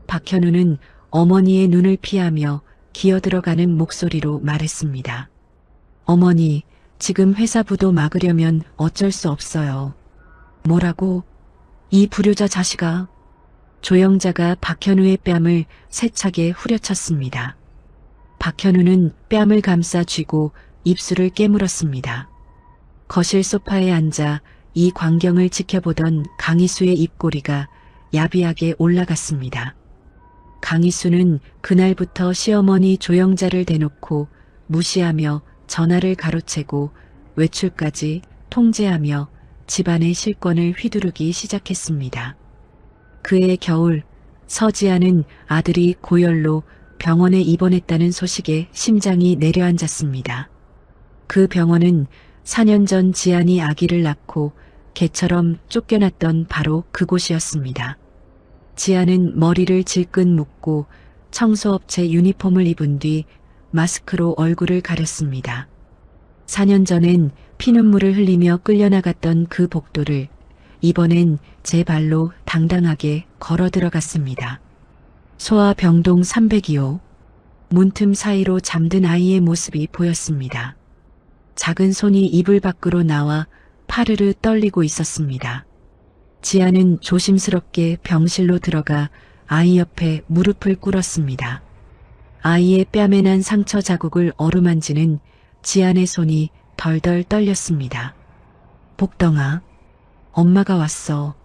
박현우는 어머니의 눈을 피하며 기어들어가는 목소리로 말했습니다. 어머니, 지금 회사 부도 막으려면 어쩔 수 없어요. 뭐라고? 이 불효자 자식아. 조영자가 박현우의 뺨을 세차게 후려쳤습니다. 박현우는 뺨을 감싸 쥐고 입술을 깨물었습니다. 거실 소파에 앉아 이 광경을 지켜보던 강희수의 입꼬리가 야비하게 올라갔습니다. 강희수는 그날부터 시어머니 조영자를 대놓고 무시하며 전화를 가로채고 외출까지 통제하며 집안의 실권을 휘두르기 시작했습니다. 그해 겨울 서지아는 아들이 고열로 병원에 입원했다는 소식에 심장이 내려앉았습니다. 그 병원은 4년 전 지안이 아기를 낳고 개처럼 쫓겨났던 바로 그곳이었습니다. 지안은 머리를 질끈 묶고 청소업체 유니폼을 입은 뒤 마스크로 얼굴을 가렸습니다. 4년 전엔 피눈물을 흘리며 끌려나갔던 그 복도를 이번엔 제 발로 당당하게 걸어 들어갔습니다. 소아병동 302호. 문틈 사이로 잠든 아이의 모습이 보였습니다. 작은 손이 이불 밖으로 나와 파르르 떨리고 있었습니다. 지아는 조심스럽게 병실로 들어가 아이 옆에 무릎을 꿇었습니다. 아이의 뺨에 난 상처 자국을 어루만지는 지안의 손이 덜덜 떨렸습니다. 복덩아, 엄마가 왔어.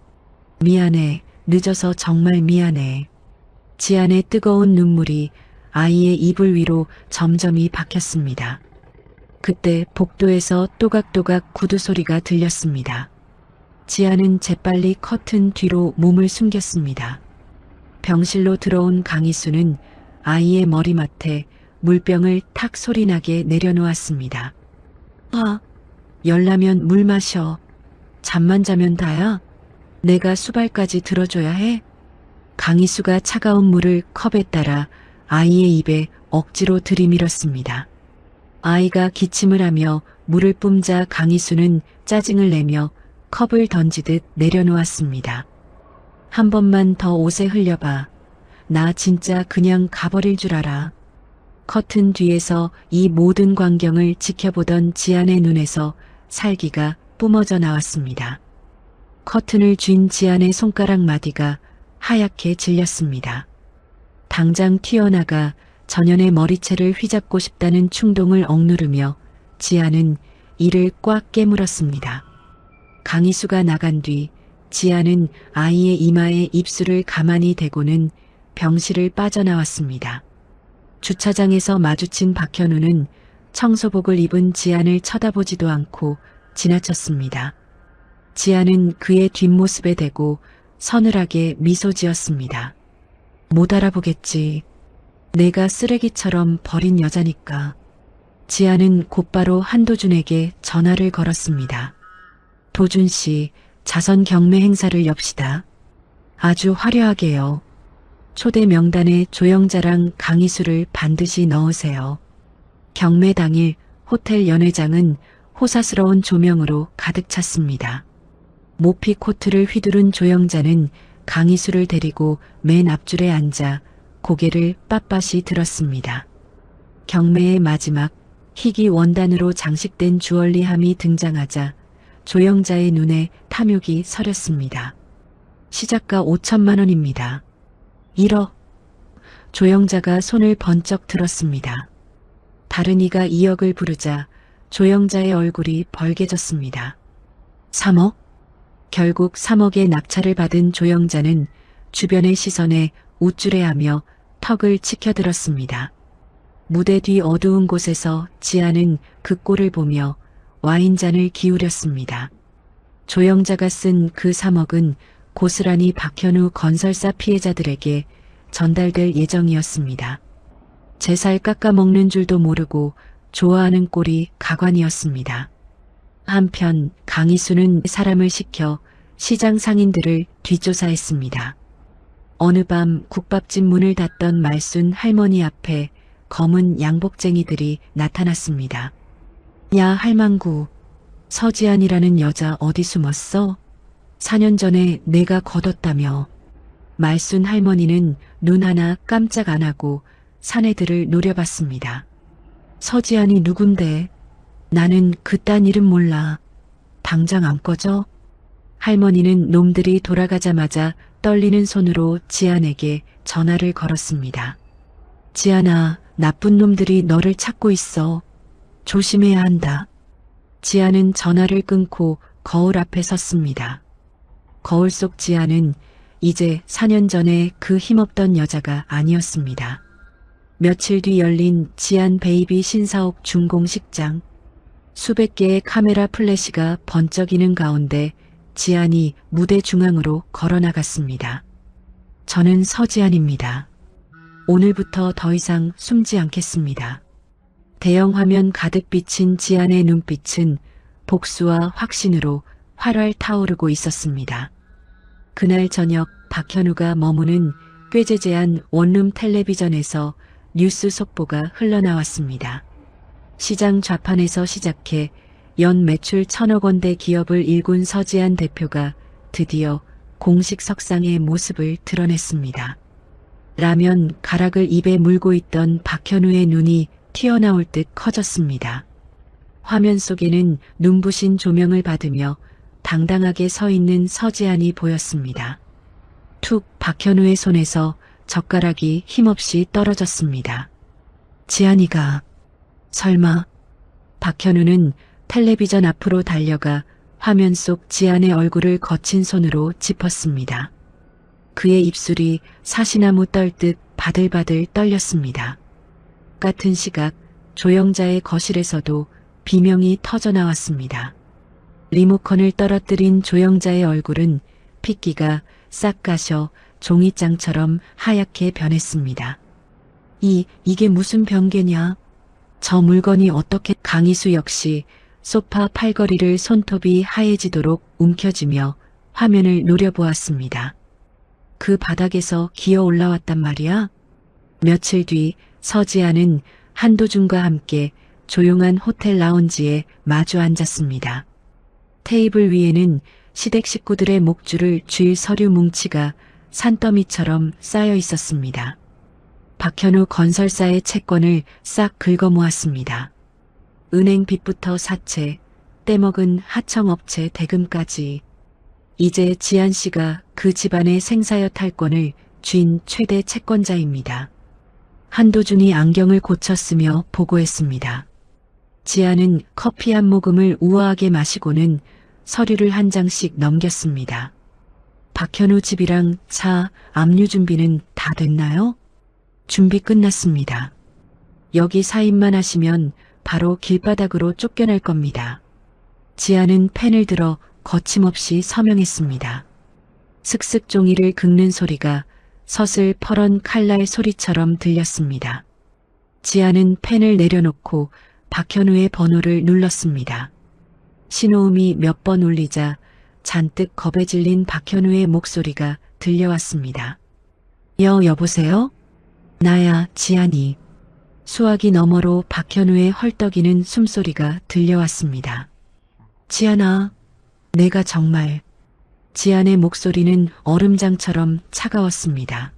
미안해, 늦어서 정말 미안해. 지안의 뜨거운 눈물이 아이의 이불 위로 점점이 박혔습니다. 그때 복도에서 또각또각 구두 소리가 들렸습니다. 지안은 재빨리 커튼 뒤로 몸을 숨겼습니다. 병실로 들어온 강희수는 아이의 머리맡에 물병을 탁 소리나게 내려놓았습니다. 아, 열나면 물 마셔. 잠만 자면 다야? 내가 수발까지 들어줘야 해? 강희수가 차가운 물을 컵에 따라 아이의 입에 억지로 들이밀었습니다. 아이가 기침을 하며 물을 뿜자 강희수는 짜증을 내며 컵을 던지듯 내려놓았습니다. 한 번만 더 옷에 흘려봐. 나 진짜 그냥 가버릴 줄 알아. 커튼 뒤에서 이 모든 광경을 지켜보던 지안의 눈에서 살기가 뿜어져 나왔습니다. 커튼을 쥔 지안의 손가락 마디가 하얗게 질렸습니다. 당장 튀어나가 전연의 머리채를 휘잡고 싶다는 충동을 억누르며 지안은 이를 꽉 깨물었습니다. 강희수가 나간 뒤 지안은 아이의 이마에 입술을 가만히 대고는 병실을 빠져나왔습니다. 주차장에서 마주친 박현우는 청소복을 입은 지안을 쳐다보지도 않고 지나쳤습니다. 지안은 그의 뒷모습에 대고 서늘하게 미소 지었습니다. 못 알아보겠지. 내가 쓰레기처럼 버린 여자니까. 지안은 곧바로 한도준에게 전화를 걸었습니다. 도준 씨, 자선 경매 행사를 엽시다. 아주 화려하게요. 초대 명단에 조영자랑 강희수를 반드시 넣으세요. 경매 당일 호텔 연회장은 호사스러운 조명으로 가득 찼습니다. 모피 코트를 휘두른 조영자는 강희수를 데리고 맨 앞줄에 앉아 고개를 빳빳이 들었습니다. 경매의 마지막 희귀 원단으로 장식된 주얼리함이 등장하자 조영자의 눈에 탐욕이 서렸습니다. 시작가 5천만 원입니다. 1억. 조영자가 손을 번쩍 들었습니다. 다른 이가 2억을 부르자 조영자의 얼굴이 벌개졌습니다. 3억? 결국 3억의 낙찰을 받은 조영자는 주변의 시선에 우쭐해하며 턱을 치켜들었습니다. 무대 뒤 어두운 곳에서 지아는 그 꼴을 보며 와인잔을 기울였습니다. 조영자가 쓴 그 3억은 고스란히 박현우 건설사 피해자들에게 전달될 예정이었습니다. 제 살 깎아먹는 줄도 모르고 좋아하는 꼴이 가관이었습니다. 한편 강희수는 사람을 시켜 시장 상인들을 뒷조사했습니다. 어느 밤 국밥집 문을 닫던 말순 할머니 앞에 검은 양복쟁이들이 나타났습니다. 야 할망구, 서지안이라는 여자 어디 숨었어? 4년 전에 내가 거뒀다며. 말순 할머니는 눈 하나 깜짝 안 하고 사내들을 노려봤습니다. 서지안이 누군데? 나는 그딴 이름 몰라. 당장 안 꺼져? 할머니는 놈들이 돌아가자마자 떨리는 손으로 지안에게 전화를 걸었습니다. 지안아, 나쁜 놈들이 너를 찾고 있어. 조심해야 한다. 지안은 전화를 끊고 거울 앞에 섰습니다. 거울 속 지아는 이제 4년 전에 그 힘없던 여자가 아니었습니다. 며칠 뒤 열린 지안 베이비 신사옥 준공식장. 수백 개의 카메라 플래시가 번쩍이는 가운데 지안이 무대 중앙으로 걸어나갔습니다. 저는 서지안입니다. 오늘부터 더 이상 숨지 않겠습니다. 대형 화면 가득 비친 지안의 눈빛은 복수와 확신으로 활활 타오르고 있었습니다. 그날 저녁 박현우가 머무는 꾀재재한 원룸 텔레비전에서 뉴스 속보가 흘러나왔습니다. 시장 좌판에서 시작해 연 매출 1,000억 원대 기업을 일군 서지안 대표가 드디어 공식 석상의 모습을 드러냈습니다. 라면 가락을 입에 물고 있던 박현우의 눈이 튀어나올 듯 커졌습니다. 화면 속에는 눈부신 조명을 받으며 당당하게 서 있는 서지안이 보였습니다. 툭 박현우의 손에서 젓가락이 힘없이 떨어졌습니다. 지안이가 설마. 박현우는 텔레비전 앞으로 달려가 화면 속 지안의 얼굴을 거친 손으로 짚었습니다. 그의 입술이 사시나무 떨듯 바들바들 떨렸습니다. 같은 시각 조영자의 거실에서도 비명이 터져나왔습니다. 리모컨을 떨어뜨린 조영자의 얼굴은 핏기가 싹 가셔 종이장처럼 하얗게 변했습니다. 이게 무슨 변개냐? 저 물건이 어떻게. 강희수 역시 소파 팔걸이를 손톱이 하얘지도록 움켜쥐며 화면을 노려보았습니다. 그 바닥에서 기어 올라왔단 말이야? 며칠 뒤 서지아는 한도준과 함께 조용한 호텔 라운지에 마주 앉았습니다. 테이블 위에는 시댁 식구들의 목줄을 쥘 서류 뭉치가 산더미처럼 쌓여 있었습니다. 박현우 건설사의 채권을 싹 긁어모았습니다. 은행 빚부터 사채, 떼먹은 하청업체 대금까지. 이제 지안 씨가 그 집안의 생사여 탈권을 쥔 최대 채권자입니다. 한도준이 안경을 고쳤으며 보고했습니다. 지안은 커피 한 모금을 우아하게 마시고는 서류를 한 장씩 넘겼습니다. 박현우 집이랑 차, 압류 준비는 다 됐나요? 준비 끝났습니다. 여기 사인만 하시면 바로 길바닥으로 쫓겨날 겁니다. 지아는 펜을 들어 거침없이 서명했습니다. 슥슥 종이를 긁는 소리가 서슬 퍼런 칼날 소리처럼 들렸습니다. 지아는 펜을 내려놓고 박현우의 번호를 눌렀습니다. 신호음이 몇 번 울리자 잔뜩 겁에 질린 박현우의 목소리가 들려왔습니다. 여보세요? 나야, 지안이. 수화기 너머로 박현우의 헐떡이는 숨소리가 들려왔습니다. 지안아, 내가 정말. 지안의 목소리는 얼음장처럼 차가웠습니다.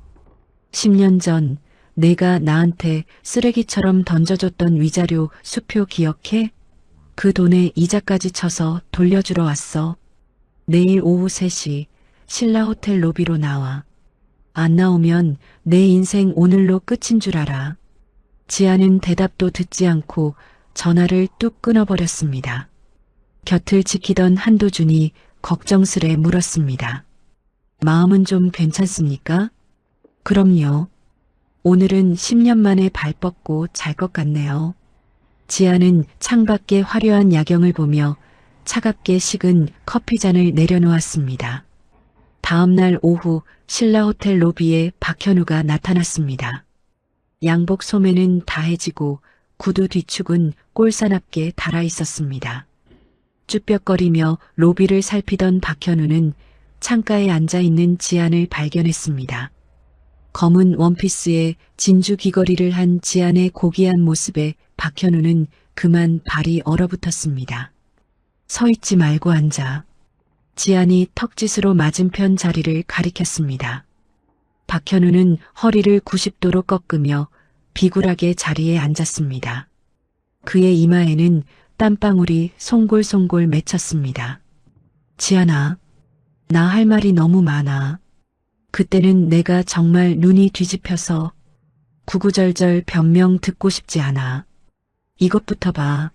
10년 전 내가 나한테 쓰레기처럼 던져줬던 위자료 수표 기억해? 그 돈에 이자까지 쳐서 돌려주러 왔어. 내일 오후 3시 신라 호텔 로비로 나와. 안 나오면 내 인생 오늘로 끝인 줄 알아. 지아는 대답도 듣지 않고 전화를 뚝 끊어버렸습니다. 곁을 지키던 한도준이 걱정스레 물었습니다. 마음은 좀 괜찮습니까? 그럼요. 오늘은 10년 만에 발 뻗고 잘 것 같네요. 지아는 창밖의 화려한 야경을 보며 차갑게 식은 커피잔을 내려놓았습니다. 다음 날 오후 신라 호텔 로비에 박현우가 나타났습니다. 양복 소매는 다해지고 구두 뒤축은 꼴사납게 달아 있었습니다. 쭈뼛거리며 로비를 살피던 박현우는 창가에 앉아있는 지안을 발견했습니다. 검은 원피스에 진주 귀걸이를 한 지안의 고귀한 모습에 박현우는 그만 발이 얼어붙었습니다. 서 있지 말고 앉아. 지안이 턱짓으로 맞은편 자리를 가리켰습니다. 박현우는 허리를 90도로 꺾으며 비굴하게 자리에 앉았습니다. 그의 이마에는 땀방울이 송골송골 맺혔습니다. 지안아, 나 할 말이 너무 많아. 그때는 내가 정말 눈이 뒤집혀서 구구절절 변명 듣고 싶지 않아. 이것부터 봐.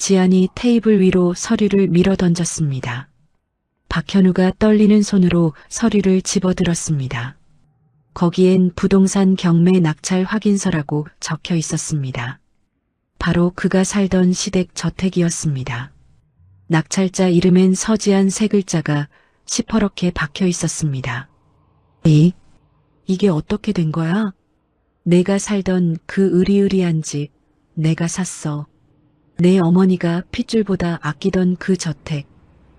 지안이 테이블 위로 서류를 밀어 던졌습니다. 박현우가 떨리는 손으로 서류를 집어들었습니다. 거기엔 부동산 경매 낙찰 확인서라고 적혀 있었습니다. 바로 그가 살던 시댁 저택이었습니다. 낙찰자 이름엔 서지안 세 글자가 시퍼렇게 박혀 있었습니다. 이게 어떻게 된 거야? 내가 살던 그 으리으리한 집, 내가 샀어. 내 어머니가 핏줄보다 아끼던 그 저택,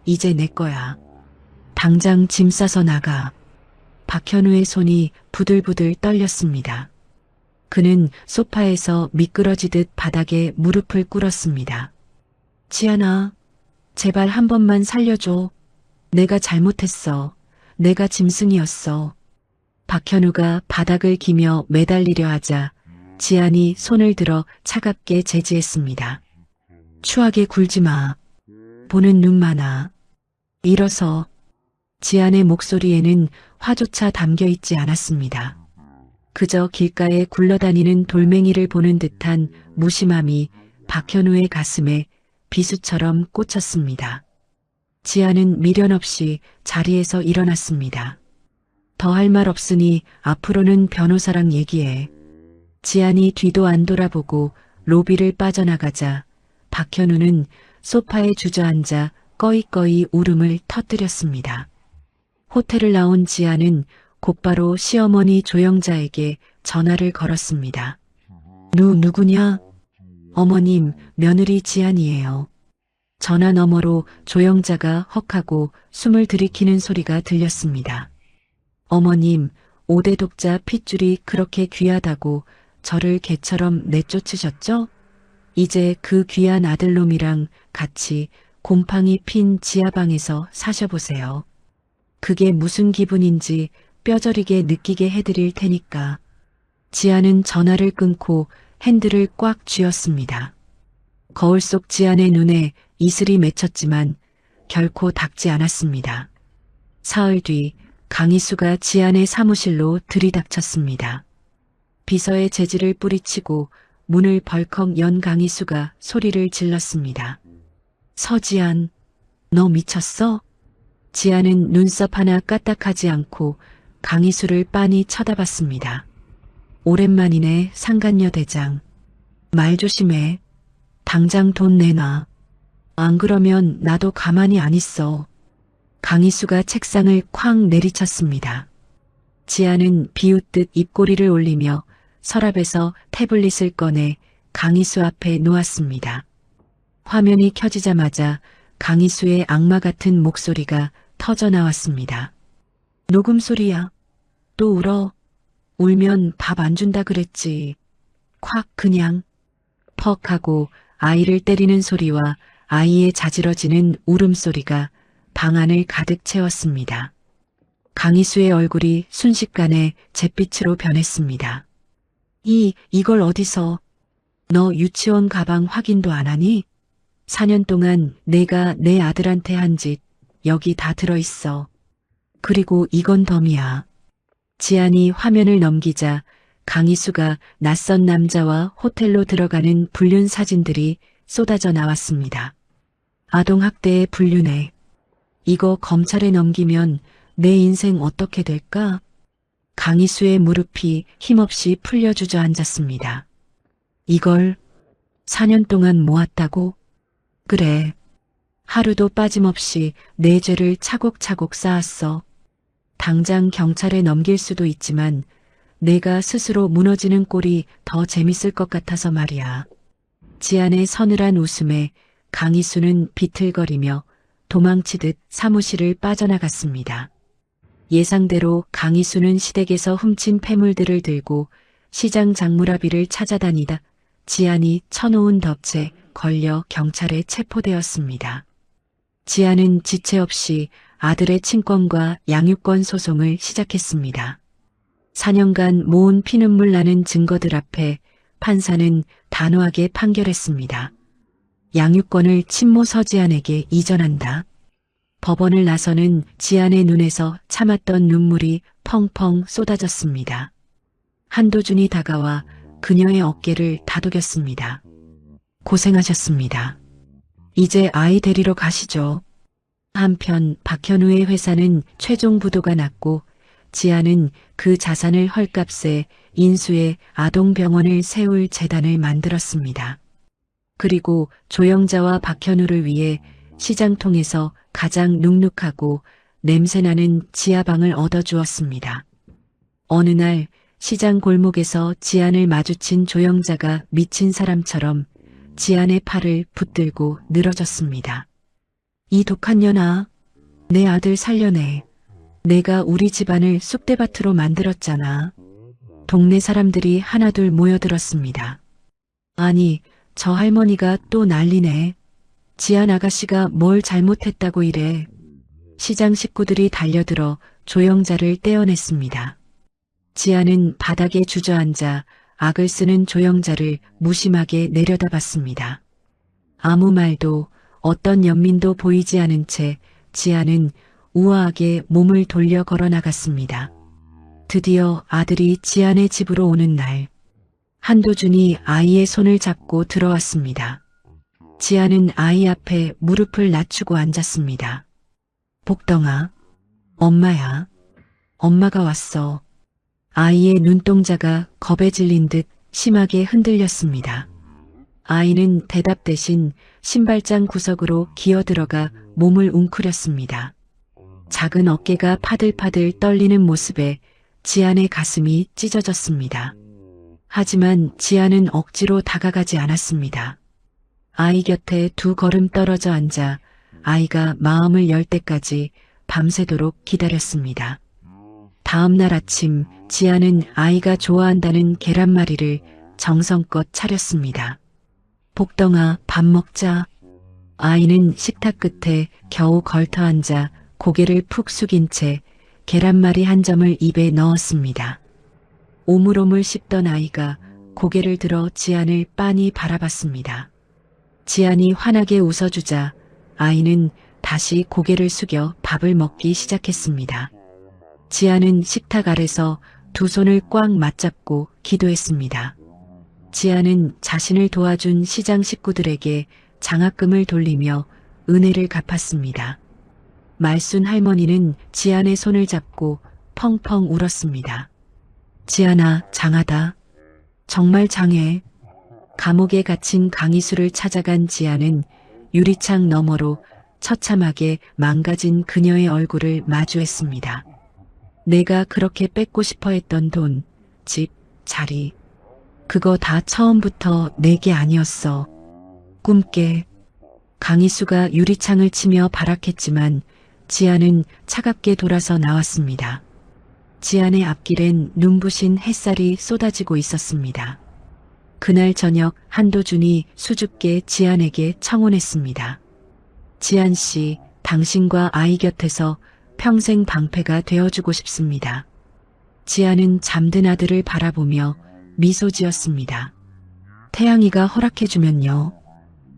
이제 내 거야. 당장 짐 싸서 나가. 박현우의 손이 부들부들 떨렸습니다. 그는 소파에서 미끄러지듯 바닥에 무릎을 꿇었습니다. 지안아, 제발 한 번만 살려줘. 내가 잘못했어. 내가 짐승이었어. 박현우가 바닥을 기며 매달리려 하자 지안이 손을 들어 차갑게 제지했습니다. 추하게 굴지 마. 보는 눈 많아. 일어서. 지안의 목소리에는 화조차 담겨 있지 않았습니다. 그저 길가에 굴러다니는 돌멩이를 보는 듯한 무심함이 박현우의 가슴에 비수처럼 꽂혔습니다. 지안은 미련 없이 자리에서 일어났습니다. 더 할 말 없으니 앞으로는 변호사랑 얘기해. 지안이 뒤도 안 돌아보고 로비를 빠져나가자 박현우는 소파에 주저앉아 꺼이꺼이 울음을 터뜨렸습니다. 호텔을 나온 지안은 곧바로 시어머니 조영자에게 전화를 걸었습니다. 누구냐? 어머님, 며느리 지안이에요. 전화 너머로 조영자가 헉하고 숨을 들이키는 소리가 들렸습니다. 어머님, 5대 독자 핏줄이 그렇게 귀하다고 저를 개처럼 내쫓으셨죠? 이제 그 귀한 아들놈이랑 같이 곰팡이 핀 지하방에서 사셔보세요. 그게 무슨 기분인지 뼈저리게 느끼게 해드릴 테니까. 지안은 전화를 끊고 핸들을 꽉 쥐었습니다. 거울 속 지안의 눈에 이슬이 맺혔지만 결코 닿지 않았습니다. 사흘 뒤 강희수가 지안의 사무실로 들이닥쳤습니다. 비서의 재질을 뿌리치고 문을 벌컥 연 강희수가 소리를 질렀습니다. 서지안, 너 미쳤어? 지안은 눈썹 하나 까딱하지 않고 강희수를 빤히 쳐다봤습니다. 오랜만이네, 상간녀 대장. 말 조심해. 당장 돈 내놔. 안 그러면 나도 가만히 안 있어. 강희수가 책상을 쾅 내리쳤습니다. 지안은 비웃듯 입꼬리를 올리며 서랍에서 태블릿을 꺼내 강희수 앞에 놓았습니다. 화면이 켜지자마자 강희수의 악마 같은 목소리가 터져 나왔습니다. 녹음 소리야. 또 울어. 울면 밥 안 준다 그랬지. 콱 그냥. 퍽 하고 아이를 때리는 소리와 아이의 자지러지는 울음소리가 방 안을 가득 채웠습니다. 강희수의 얼굴이 순식간에 잿빛으로 변했습니다. 이걸 어디서? 너 유치원 가방 확인도 안 하니? 4년 동안 내가 내 아들한테 한 짓 여기 다 들어있어. 그리고 이건 덤이야. 지안이 화면을 넘기자 강희수가 낯선 남자와 호텔로 들어가는 불륜 사진들이 쏟아져 나왔습니다. 아동학대의 불륜에. 이거 검찰에 넘기면 내 인생 어떻게 될까? 강희수의 무릎이 힘없이 풀려 주저앉았습니다. 이걸 4년 동안 모았다고? 그래. 하루도 빠짐없이 내 죄를 차곡차곡 쌓았어. 당장 경찰에 넘길 수도 있지만 내가 스스로 무너지는 꼴이 더 재밌을 것 같아서 말이야. 지안의 서늘한 웃음에 강희수는 비틀거리며 도망치듯 사무실을 빠져나갔습니다. 예상대로 강희수는 시댁에서 훔친 폐물들을 들고 시장 장물아비를 찾아다니다 지안이 쳐놓은 덫에 걸려 경찰에 체포되었습니다. 지안은 지체 없이 아들의 친권과 양육권 소송을 시작했습니다. 4년간 모은 피눈물 나는 증거들 앞에 판사는 단호하게 판결했습니다. 양육권을 친모 서지안에게 이전한다. 법원을 나서는 지안의 눈에서 참았던 눈물이 펑펑 쏟아졌습니다. 한도준이 다가와 그녀의 어깨를 다독였습니다. 고생하셨습니다. 이제 아이 데리러 가시죠. 한편 박현우의 회사는 최종 부도가 났고 지아는 그 자산을 헐값에 인수의 아동병원을 세울 재단을 만들었습니다. 그리고 조영자와 박현우를 위해 시장통에서 가장 눅눅하고 냄새나는 지하방을 얻어주었습니다. 어느 날 시장 골목에서 지안을 마주친 조영자가 미친 사람처럼 지안의 팔을 붙들고 늘어졌습니다. 이 독한 년아, 내 아들 살려내. 내가 우리 집안을 쑥대밭으로 만들었잖아. 동네 사람들이 하나둘 모여들었습니다. 아니, 저 할머니가 또 난리네. 지안 아가씨가 뭘 잘못했다고 이래. 시장 식구들이 달려들어 조영자를 떼어냈습니다. 지안은 바닥에 주저앉아 악을 쓰는 조영자를 무심하게 내려다봤습니다. 아무 말도 어떤 연민도 보이지 않은 채 지안은 우아하게 몸을 돌려 걸어 나갔습니다. 드디어 아들이 지안의 집으로 오는 날, 한도준이 아이의 손을 잡고 들어왔습니다. 지안은 아이 앞에 무릎을 낮추고 앉았습니다. 복덩아, 엄마야. 엄마가 왔어. 아이의 눈동자가 겁에 질린 듯 심하게 흔들렸습니다. 아이는 대답 대신 신발장 구석으로 기어들어가 몸을 웅크렸습니다. 작은 어깨가 파들파들 떨리는 모습에 지안의 가슴이 찢어졌습니다. 하지만 지안은 억지로 다가가지 않았습니다. 아이 곁에 두 걸음 떨어져 앉아 아이가 마음을 열 때까지 밤새도록 기다렸습니다. 다음 날 아침 지안은 아이가 좋아한다는 계란말이를 정성껏 차렸습니다. 복덩아, 밥 먹자. 아이는 식탁 끝에 겨우 걸터 앉아 고개를 푹 숙인 채 계란말이 한 점을 입에 넣었습니다. 오물오물 씹던 아이가 고개를 들어 지안을 빤히 바라봤습니다. 지안이 환하게 웃어주자 아이는 다시 고개를 숙여 밥을 먹기 시작했습니다. 지안은 식탁 아래서 두 손을 꽉 맞잡고 기도했습니다. 지안은 자신을 도와준 시장 식구들에게 장학금을 돌리며 은혜를 갚았습니다. 말순 할머니는 지안의 손을 잡고 펑펑 울었습니다. 지안아, 장하다. 정말 장해. 감옥에 갇힌 강희수를 찾아간 지안은 유리창 너머로 처참하게 망가진 그녀의 얼굴을 마주했습니다. 내가 그렇게 뺏고 싶어 했던 돈, 집, 자리, 그거 다 처음부터 내 게 아니었어. 꿈깨. 강희수가 유리창을 치며 발악했지만 지안은 차갑게 돌아서 나왔습니다. 지안의 앞길엔 눈부신 햇살이 쏟아지고 있었습니다. 그날 저녁 한도준이 수줍게 지안에게 청혼했습니다. 지안 씨, 당신과 아이 곁에서 평생 방패가 되어주고 싶습니다. 지안은 잠든 아들을 바라보며 미소 지었습니다. 태양이가 허락해주면요.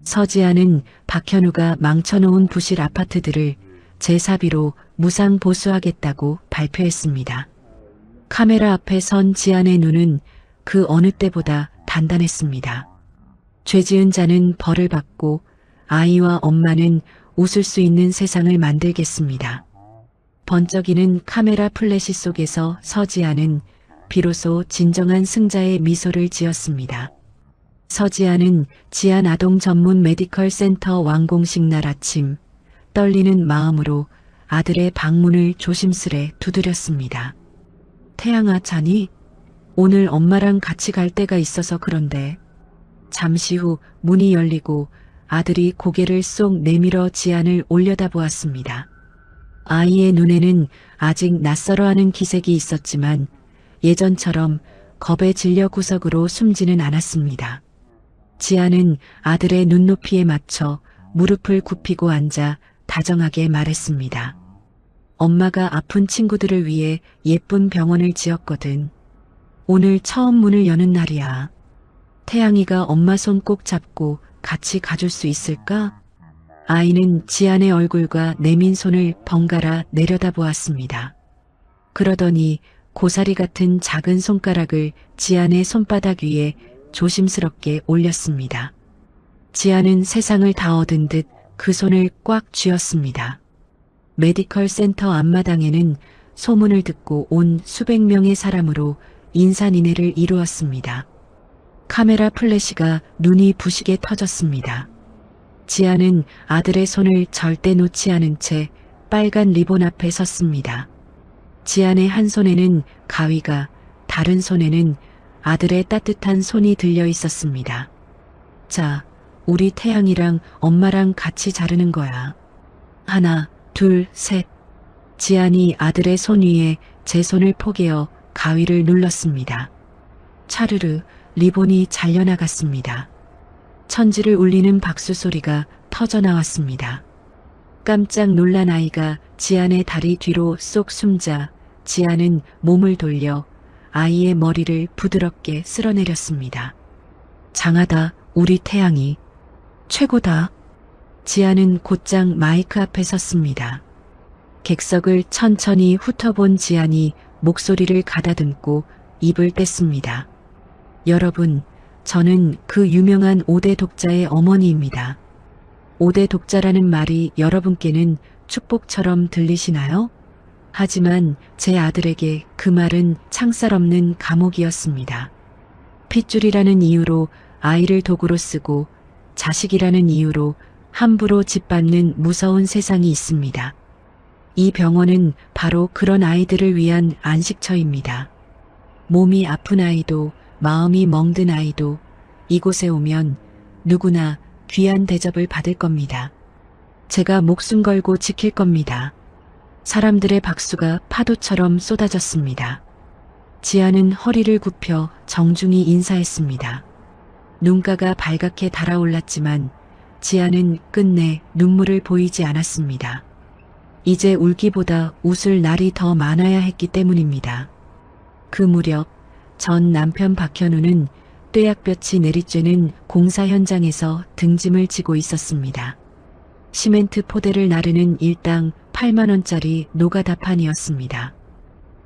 서지안은 박현우가 망쳐놓은 부실 아파트들을 제사비로 무상 보수하겠다고 발표했습니다. 카메라 앞에 선 지안의 눈은 그 어느 때보다 단단했습니다. 죄지은 자는 벌을 받고 아이와 엄마는 웃을 수 있는 세상을 만들겠습니다. 번쩍이는 카메라 플래시 속에서 서지안은 비로소 진정한 승자의 미소를 지었습니다. 서지안은 지안 아동 전문 메디컬 센터 완공식 날 아침 떨리는 마음으로 아들의 방문을 조심스레 두드렸습니다. 태양아, 자니? 오늘 엄마랑 같이 갈 데가 있어서 그런데. 잠시 후 문이 열리고 아들이 고개를 쏙 내밀어 지안을 올려다보았습니다. 아이의 눈에는 아직 낯설어하는 기색이 있었지만 예전처럼 겁에 질려 구석으로 숨지는 않았습니다. 지안은 아들의 눈높이에 맞춰 무릎을 굽히고 앉아 다정하게 말했습니다. 엄마가 아픈 친구들을 위해 예쁜 병원을 지었거든. 오늘 처음 문을 여는 날이야. 태양이가 엄마 손 꼭 잡고 같이 가줄 수 있을까? 아이는 지안의 얼굴과 내민 손을 번갈아 내려다보았습니다. 그러더니 고사리 같은 작은 손가락을 지안의 손바닥 위에 조심스럽게 올렸습니다. 지아는 세상을 다 얻은 듯 그 손을 꽉 쥐었습니다. 메디컬 센터 앞마당에는 소문을 듣고 온 수백 명의 사람으로 인산인해를 이루었습니다. 카메라 플래시가 눈이 부시게 터졌습니다. 지아는 아들의 손을 절대 놓지 않은 채 빨간 리본 앞에 섰습니다. 지안의 한 손에는 가위가, 다른 손에는 아들의 따뜻한 손이 들려 있었습니다. 자, 우리 태양이랑 엄마랑 같이 자르는 거야. 하나, 둘, 셋. 지안이 아들의 손 위에 제 손을 포개어 가위를 눌렀습니다. 차르르, 리본이 잘려나갔습니다. 천지를 울리는 박수 소리가 터져나왔습니다. 깜짝 놀란 아이가 지안의 다리 뒤로 쏙 숨자 지안은 몸을 돌려 아이의 머리를 부드럽게 쓸어내렸습니다. 장하다, 우리 태양이. 최고다. 지안은 곧장 마이크 앞에 섰습니다. 객석을 천천히 훑어본 지안이 목소리를 가다듬고 입을 뗐습니다. 여러분, 저는 그 유명한 5대 독자의 어머니입니다. 5대 독자라는 말이 여러분께는 축복처럼 들리시나요? 하지만 제 아들에게 그 말은 창살 없는 감옥이었습니다. 핏줄이라는 이유로 아이를 도구로 쓰고 자식이라는 이유로 함부로 짓밟는 무서운 세상이 있습니다. 이 병원은 바로 그런 아이들을 위한 안식처입니다. 몸이 아픈 아이도 마음이 멍든 아이도 이곳에 오면 누구나 귀한 대접을 받을 겁니다. 제가 목숨 걸고 지킬 겁니다. 사람들의 박수가 파도처럼 쏟아졌습니다. 지아는 허리를 굽혀 정중히 인사했습니다. 눈가가 발갛게 달아올랐지만 지아는 끝내 눈물을 보이지 않았습니다. 이제 울기보다 웃을 날이 더 많아야 했기 때문입니다. 그 무렵 전 남편 박현우는 뙤약볕이 내리쬐는 공사 현장에서 등짐을 지고 있었습니다. 시멘트 포대를 나르는 일당 8만 원짜리 노가다판이었습니다.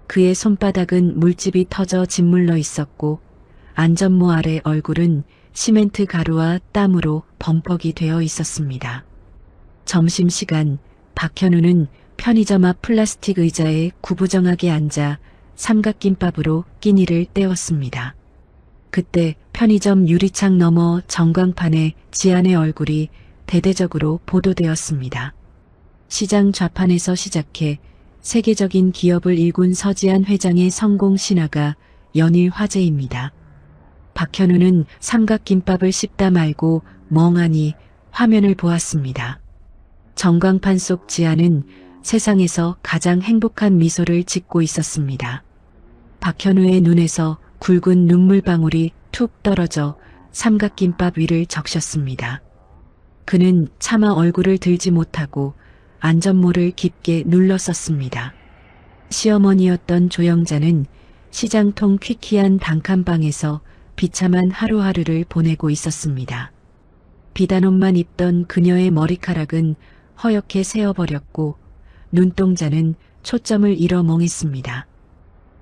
그의 손바닥은 물집이 터져 짓물러 있었고 안전모 아래 얼굴은 시멘트 가루와 땀으로 범벅이 되어 있었습니다. 점심시간 박현우는 편의점 앞 플라스틱 의자에 구부정하게 앉아 삼각김밥으로 끼니를 때웠습니다. 그때 편의점 유리창 너머 전광판에 지안의 얼굴이 대대적으로 보도되었습니다. 시장 좌판에서 시작해 세계적인 기업을 일군 서지안 회장의 성공 신화가 연일 화제입니다. 박현우는 삼각김밥을 씹다 말고 멍하니 화면을 보았습니다. 전광판 속 지안은 세상에서 가장 행복한 미소를 짓고 있었습니다. 박현우의 눈에서 굵은 눈물방울이 툭 떨어져 삼각김밥 위를 적셨습니다. 그는 차마 얼굴을 들지 못하고 안전모를 깊게 눌렀었습니다. 시어머니였던 조영자는 시장통 퀴퀴한 단칸방에서 비참한 하루하루를 보내고 있었습니다. 비단옷만 입던 그녀의 머리카락은 허옇게 새어버렸고 눈동자는 초점을 잃어 멍했습니다.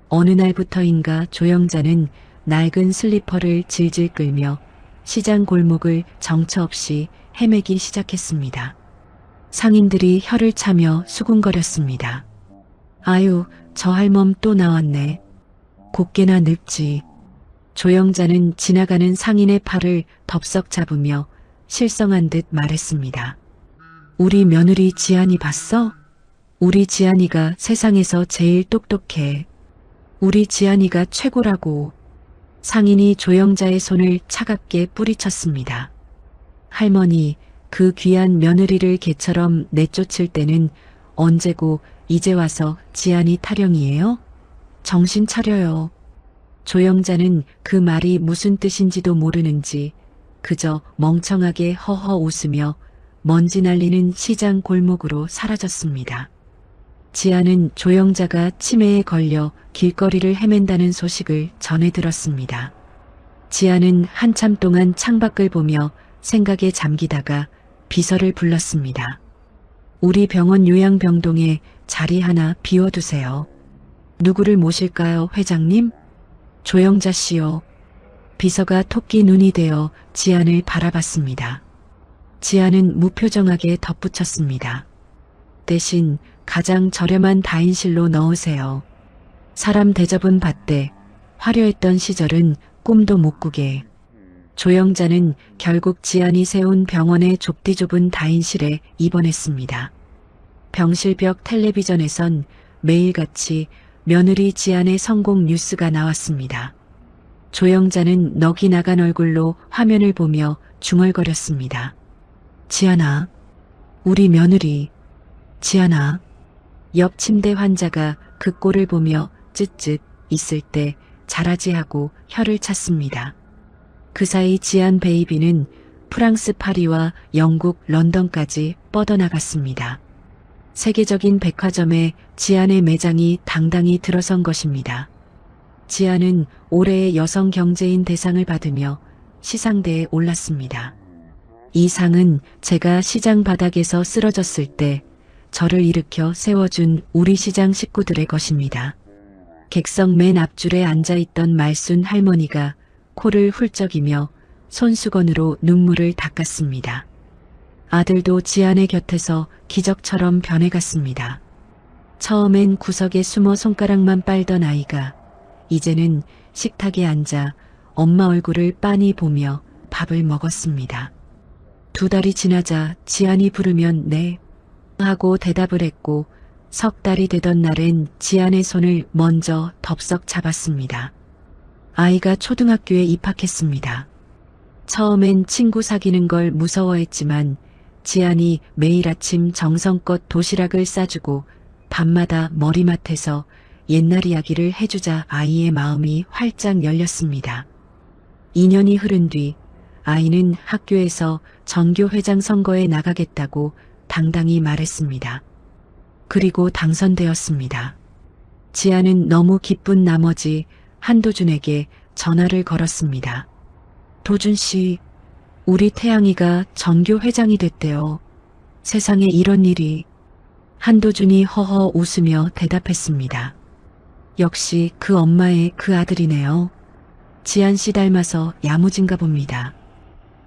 어느 날부터인가 조영자는 낡은 슬리퍼를 질질 끌며 시장 골목을 정처 없이 헤매기 시작했습니다. 상인들이 혀를 차며 수군거렸습니다. 아유, 저 할멈 또 나왔네. 곱게나 늙지. 조영자는 지나가는 상인의 팔을 덥석 잡으며 실성한 듯 말했습니다. 우리 며느리 지안이 봤어? 우리 지안이가 세상에서 제일 똑똑해. 우리 지안이가 최고라고. 상인이 조영자의 손을 차갑게 뿌리쳤습니다. 할머니, 그 귀한 며느리를 개처럼 내쫓을 때는 언제고 이제 와서 지안이 타령이에요? 정신 차려요. 조영자는 그 말이 무슨 뜻인지도 모르는지 그저 멍청하게 허허 웃으며 먼지 날리는 시장 골목으로 사라졌습니다. 지아는 조영자가 치매에 걸려 길거리를 헤맨다는 소식을 전해 들었습니다. 지아는 한참 동안 창밖을 보며 생각에 잠기다가 비서를 불렀습니다. 우리 병원 요양병동에 자리 하나 비워두세요. 누구를 모실까요, 회장님? 조영자 씨요. 비서가 토끼 눈이 되어 지안을 바라봤습니다. 지아는 무표정하게 덧붙였습니다. 대신 가장 저렴한 다인실로 넣으세요. 사람 대접은 받되 화려했던 시절은 꿈도 못 꾸게. 조영자는 결국 지안이 세운 병원의 좁디 좁은 다인실에 입원했습니다. 병실벽 텔레비전에선 매일같이 며느리 지안의 성공 뉴스가 나왔습니다. 조영자는 넋이 나간 얼굴로 화면을 보며 중얼거렸습니다. 지안아, 우리 며느리, 지안아. 옆 침대 환자가 그 꼴을 보며 쯧쯧 있을 때 잘하지 하고 혀를 찼습니다. 그 사이 지안 베이비는 프랑스 파리와 영국 런던까지 뻗어나갔습니다. 세계적인 백화점에 지안의 매장이 당당히 들어선 것입니다. 지안은 올해의 여성 경제인 대상을 받으며 시상대에 올랐습니다. 이 상은 제가 시장 바닥에서 쓰러졌을 때 저를 일으켜 세워준 우리 시장 식구들의 것입니다. 객석 맨 앞줄에 앉아있던 말순 할머니가 코를 훌쩍이며 손수건으로 눈물을 닦았습니다. 아들도 지안의 곁에서 기적처럼 변해갔습니다. 처음엔 구석에 숨어 손가락만 빨던 아이가 이제는 식탁에 앉아 엄마 얼굴을 빤히 보며 밥을 먹었습니다. 2달이 지나자 지안이 부르면 네 하고 대답을 했고 석 달이 되던 날엔 지안의 손을 먼저 덥석 잡았습니다. 아이가 초등학교에 입학했습니다. 처음엔 친구 사귀는 걸 무서워했지만 지안이 매일 아침 정성껏 도시락을 싸주고 밤마다 머리맡에서 옛날 이야기를 해주자 아이의 마음이 활짝 열렸습니다. 2년이 흐른 뒤 아이는 학교에서 전교회장 선거에 나가겠다고 당당히 말했습니다. 그리고 당선되었습니다. 지아는 너무 기쁜 나머지 한도준에게 전화를 걸었습니다. 도준 씨, 우리 태양이가 전교회장이 됐대요. 세상에 이런 일이. 한도준이 허허 웃으며 대답했습니다. 역시 그 엄마의 그 아들이네요. 지안 씨 닮아서 야무진가 봅니다.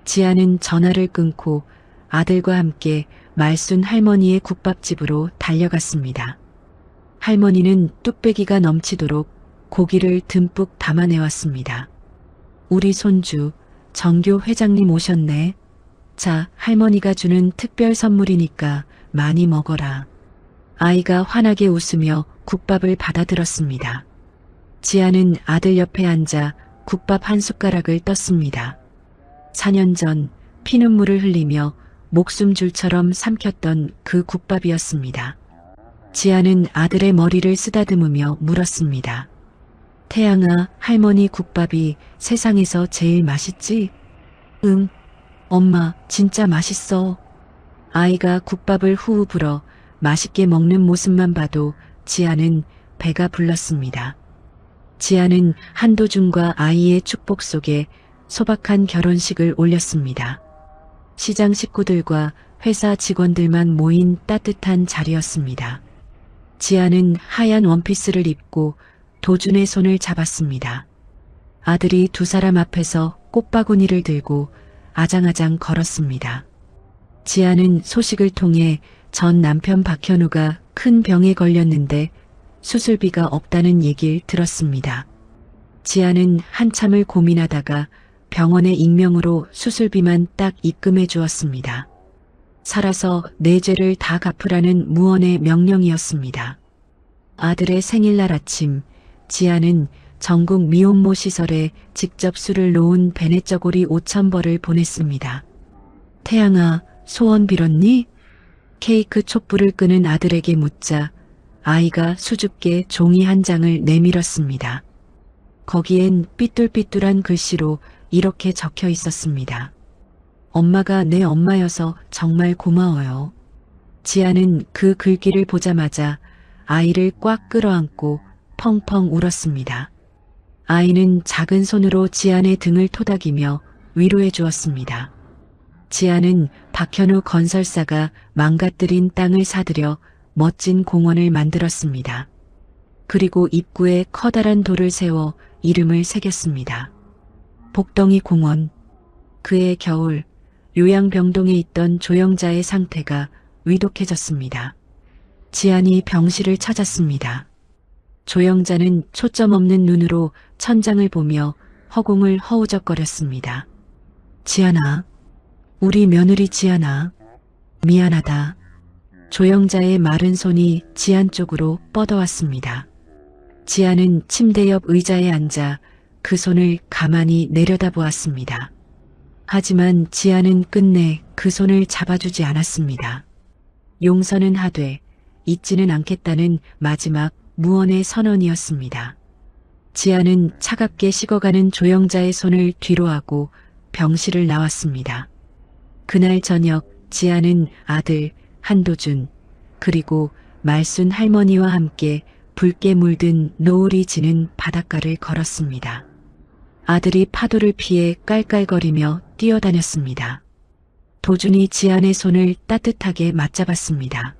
지안은 전화를 끊고 아들과 함께 말순 할머니의 국밥집으로 달려갔습니다. 할머니는 뚝배기가 넘치도록 고기를 듬뿍 담아내왔습니다. 우리 손주 정교 회장님 오셨네. 자, 할머니가 주는 특별 선물이니까 많이 먹어라. 아이가 환하게 웃으며 국밥을 받아들었습니다. 지아는 아들 옆에 앉아 국밥 한 숟가락을 떴습니다. 4년 전 피눈물을 흘리며 목숨줄처럼 삼켰던 그 국밥이었습니다. 지아는 아들의 머리를 쓰다듬으며 물었습니다. 태양아, 할머니 국밥이 세상에서 제일 맛있지? 응, 엄마 진짜 맛있어. 아이가 국밥을 후후 불어 맛있게 먹는 모습만 봐도 지아는 배가 불렀습니다. 지아는 한도준과 아이의 축복 속에 소박한 결혼식을 올렸습니다. 시장 식구들과 회사 직원들만 모인 따뜻한 자리였습니다. 지아는 하얀 원피스를 입고 도준의 손을 잡았습니다. 아들이 두 사람 앞에서 꽃바구니를 들고 아장아장 걸었습니다. 지아는 소식을 통해 전 남편 박현우가 큰 병에 걸렸는데 수술비가 없다는 얘기를 들었습니다. 지아는 한참을 고민하다가 병원에 익명으로 수술비만 딱 입금해 주었습니다. 살아서 내 죄를 다 갚으라는 무언의 명령이었습니다. 아들의 생일날 아침, 지아는 전국 미혼모 시설에 직접 술을 놓은 베네쩌고리 5,000벌을 보냈습니다. 태양아, 소원 빌었니? 케이크 촛불을 끄는 아들에게 묻자 아이가 수줍게 종이 한 장을 내밀었습니다. 거기엔 삐뚤삐뚤한 글씨로 이렇게 적혀 있었습니다. 엄마가 내 엄마여서 정말 고마워요. 지아는 그 글귀를 보자마자 아이를 꽉 끌어안고 펑펑 울었습니다. 아이는 작은 손으로 지안의 등을 토닥이며 위로해 주었습니다. 지안은 박현우 건설사가 망가뜨린 땅을 사들여 멋진 공원을 만들었습니다. 그리고 입구에 커다란 돌을 세워 이름을 새겼습니다. 복덩이 공원. 그해 겨울 요양병동에 있던 조영자의 상태가 위독해졌습니다. 지안이 병실을 찾았습니다. 조영자는 초점 없는 눈으로 천장을 보며 허공을 허우적거렸습니다. 지안아, 우리 며느리 지안아, 미안하다. 조영자의 마른 손이 지안 쪽으로 뻗어왔습니다. 지안은 침대 옆 의자에 앉아 그 손을 가만히 내려다보았습니다. 하지만 지안은 끝내 그 손을 잡아주지 않았습니다. 용서는 하되 잊지는 않겠다는 마지막 무언의 선언이었습니다. 지안은 차갑게 식어가는 조영자의 손을 뒤로하고 병실을 나왔습니다. 그날 저녁 지안은 아들 한도준 그리고 말순 할머니와 함께 붉게 물든 노을이 지는 바닷가를 걸었습니다. 아들이 파도를 피해 깔깔거리며 뛰어다녔습니다. 도준이 지안의 손을 따뜻하게 맞잡았습니다.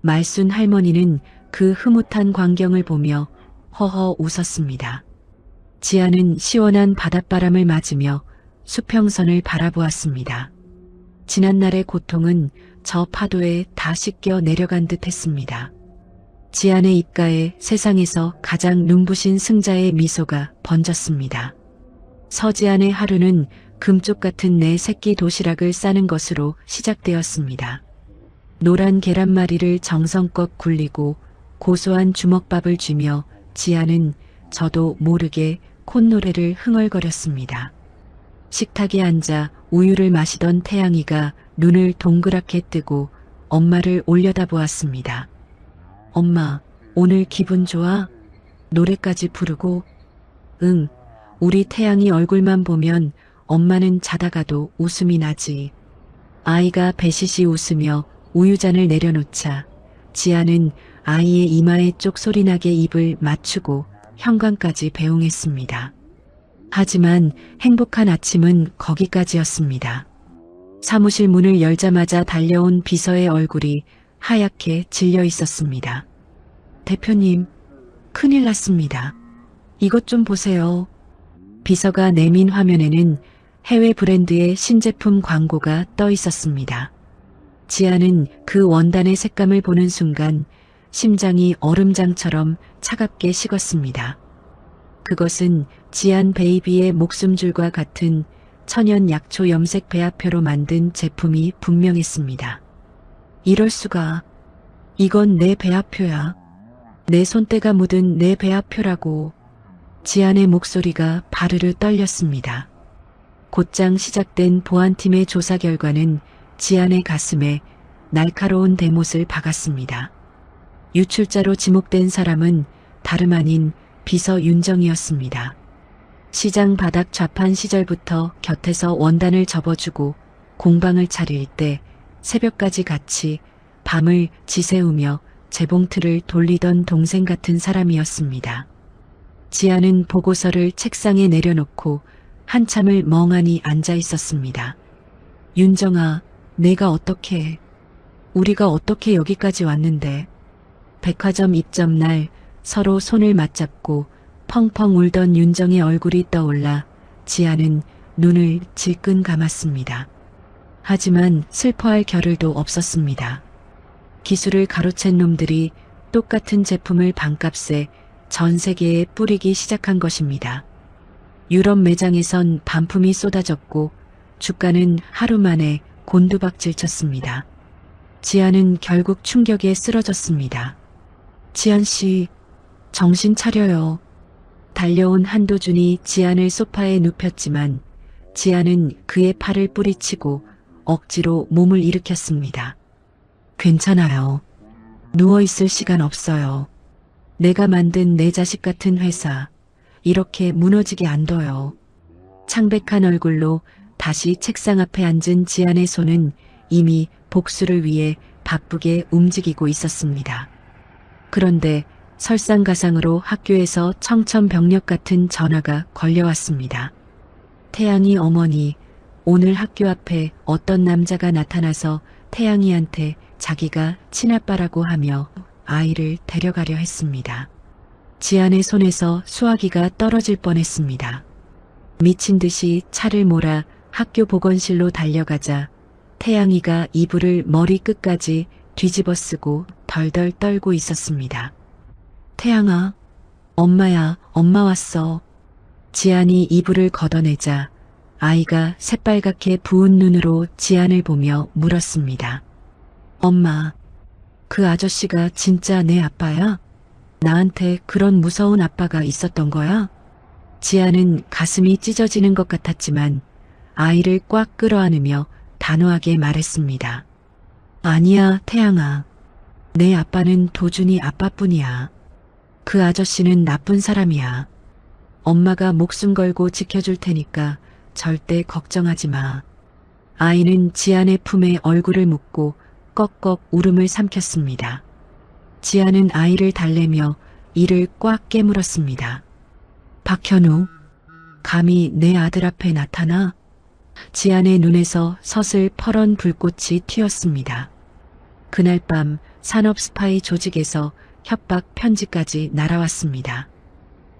말순 할머니는 그 흐뭇한 광경을 보며 허허 웃었습니다. 지안은 시원한 바닷바람을 맞으며 수평선을 바라보았습니다. 지난날의 고통은 저 파도에 다 씻겨 내려간 듯 했습니다. 지안의 입가에 세상에서 가장 눈부신 승자의 미소가 번졌습니다. 서지안의 하루는 금쪽 같은 내 새끼 도시락을 싸는 것으로 시작되었습니다. 노란 계란말이를 정성껏 굴리고 고소한 주먹밥을 주며 지안은 저도 모르게 콧노래를 흥얼거렸습니다. 식탁에 앉아 우유를 마시던 태양이가 눈을 동그랗게 뜨고 엄마를 올려다보았습니다. 엄마, 오늘 기분 좋아? 노래까지 부르고? 응, 우리 태양이 얼굴만 보면 엄마는 자다가도 웃음이 나지. 아이가 배시시 웃으며 우유잔을 내려놓자 지안은 아이의 이마에 쪽 소리나게 입을 맞추고 현관까지 배웅했습니다. 하지만 행복한 아침은 거기까지였습니다. 사무실 문을 열자마자 달려온 비서의 얼굴이 하얗게 질려 있었습니다. 대표님, 큰일 났습니다. 이것 좀 보세요. 비서가 내민 화면에는 해외 브랜드의 신제품 광고가 떠 있었습니다. 지안은 그 원단의 색감을 보는 순간 심장이 얼음장처럼 차갑게 식었습니다. 그것은 지안 베이비의 목숨줄과 같은 천연 약초 염색 배합표로 만든 제품이 분명했습니다. 이럴 수가. 이건 내 배합표야. 내 손때가 묻은 내 배합표라고. 지안의 목소리가 바르르 떨렸습니다. 곧장 시작된 보안팀의 조사 결과는 지안의 가슴에 날카로운 대못을 박았습니다. 유출자로 지목된 사람은 다름 아닌 비서 윤정이었습니다. 시장 바닥 좌판 시절부터 곁에서 원단을 접어주고 공방을 차릴 때 새벽까지 같이 밤을 지새우며 재봉틀을 돌리던 동생 같은 사람이었습니다. 지안은 보고서를 책상에 내려놓고 한참을 멍하니 앉아 있었습니다. 윤정아, 내가 어떻게, 우리가 어떻게 여기까지 왔는데. 백화점 입점 날 서로 손을 맞잡고 펑펑 울던 윤정의 얼굴이 떠올라 지안은 눈을 질끈 감았습니다. 하지만 슬퍼할 겨를도 없었습니다. 기술을 가로챈 놈들이 똑같은 제품을 반값에 전 세계에 뿌리기 시작한 것입니다. 유럽 매장에선 반품이 쏟아졌고 주가는 하루 만에 곤두박질 쳤습니다. 지안은 결국 충격에 쓰러졌습니다. 지안 씨, 정신 차려요. 달려온 한도준이 지안을 소파에 눕혔지만 지안은 그의 팔을 뿌리치고 억지로 몸을 일으켰습니다. 괜찮아요. 누워있을 시간 없어요. 내가 만든 내 자식 같은 회사, 이렇게 무너지게 안 둬요. 창백한 얼굴로 다시 책상 앞에 앉은 지안의 손은 이미 복수를 위해 바쁘게 움직이고 있었습니다. 그런데 설상가상으로 학교에서 청천벽력 같은 전화가 걸려왔습니다. 태양이 어머니, 오늘 학교 앞에 어떤 남자가 나타나서 태양이한테 자기가 친아빠라고 하며 아이를 데려가려 했습니다. 지안의 손에서 수화기가 떨어질 뻔했습니다. 미친 듯이 차를 몰아 학교 보건실로 달려가자 태양이가 이불을 머리 끝까지 뒤집어 쓰고 덜덜 떨고 있었습니다. 태양아, 엄마야, 엄마 왔어. 지안이 이불을 걷어내자 아이가 새빨갛게 부은 눈으로 지안을 보며 물었습니다. 엄마, 그 아저씨가 진짜 내 아빠야? 나한테 그런 무서운 아빠가 있었던 거야? 지안은 가슴이 찢어지는 것 같았지만 아이를 꽉 끌어안으며 단호하게 말했습니다. 아니야, 태양아. 내 아빠는 도준이 아빠뿐이야. 그 아저씨는 나쁜 사람이야. 엄마가 목숨 걸고 지켜줄 테니까 절대 걱정하지 마. 아이는 지안의 품에 얼굴을 묻고 꺽꺽 울음을 삼켰습니다. 지안은 아이를 달래며 이를 꽉 깨물었습니다. 박현우, 감히 내 아들 앞에 나타나? 지안의 눈에서 서슬 퍼런 불꽃이 튀었습니다. 그날 밤 산업 스파이 조직에서 협박 편지까지 날아왔습니다.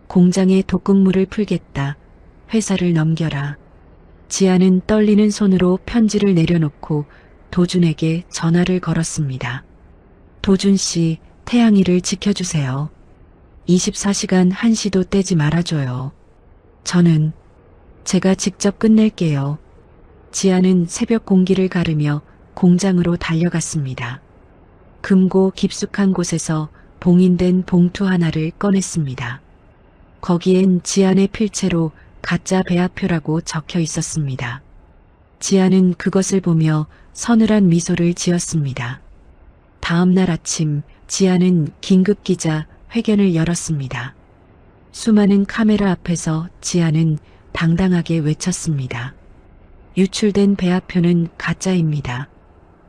공장에 독극물을 풀겠다. 회사를 넘겨라. 지안은 떨리는 손으로 편지를 내려놓고 도준에게 전화를 걸었습니다. 도준 씨, 태양이를 지켜주세요. 24시간 한시도 떼지 말아줘요. 제가 직접 끝낼게요. 지안은 새벽 공기를 가르며 공장으로 달려갔습니다. 금고 깊숙한 곳에서 봉인된 봉투 하나를 꺼냈습니다. 거기엔 지안의 필체로 가짜 배합표라고 적혀 있었습니다. 지안은 그것을 보며 서늘한 미소를 지었습니다. 다음 날 아침 지안은 긴급 기자 회견을 열었습니다. 수많은 카메라 앞에서 지안은 당당하게 외쳤습니다. 유출된 배합표는 가짜입니다.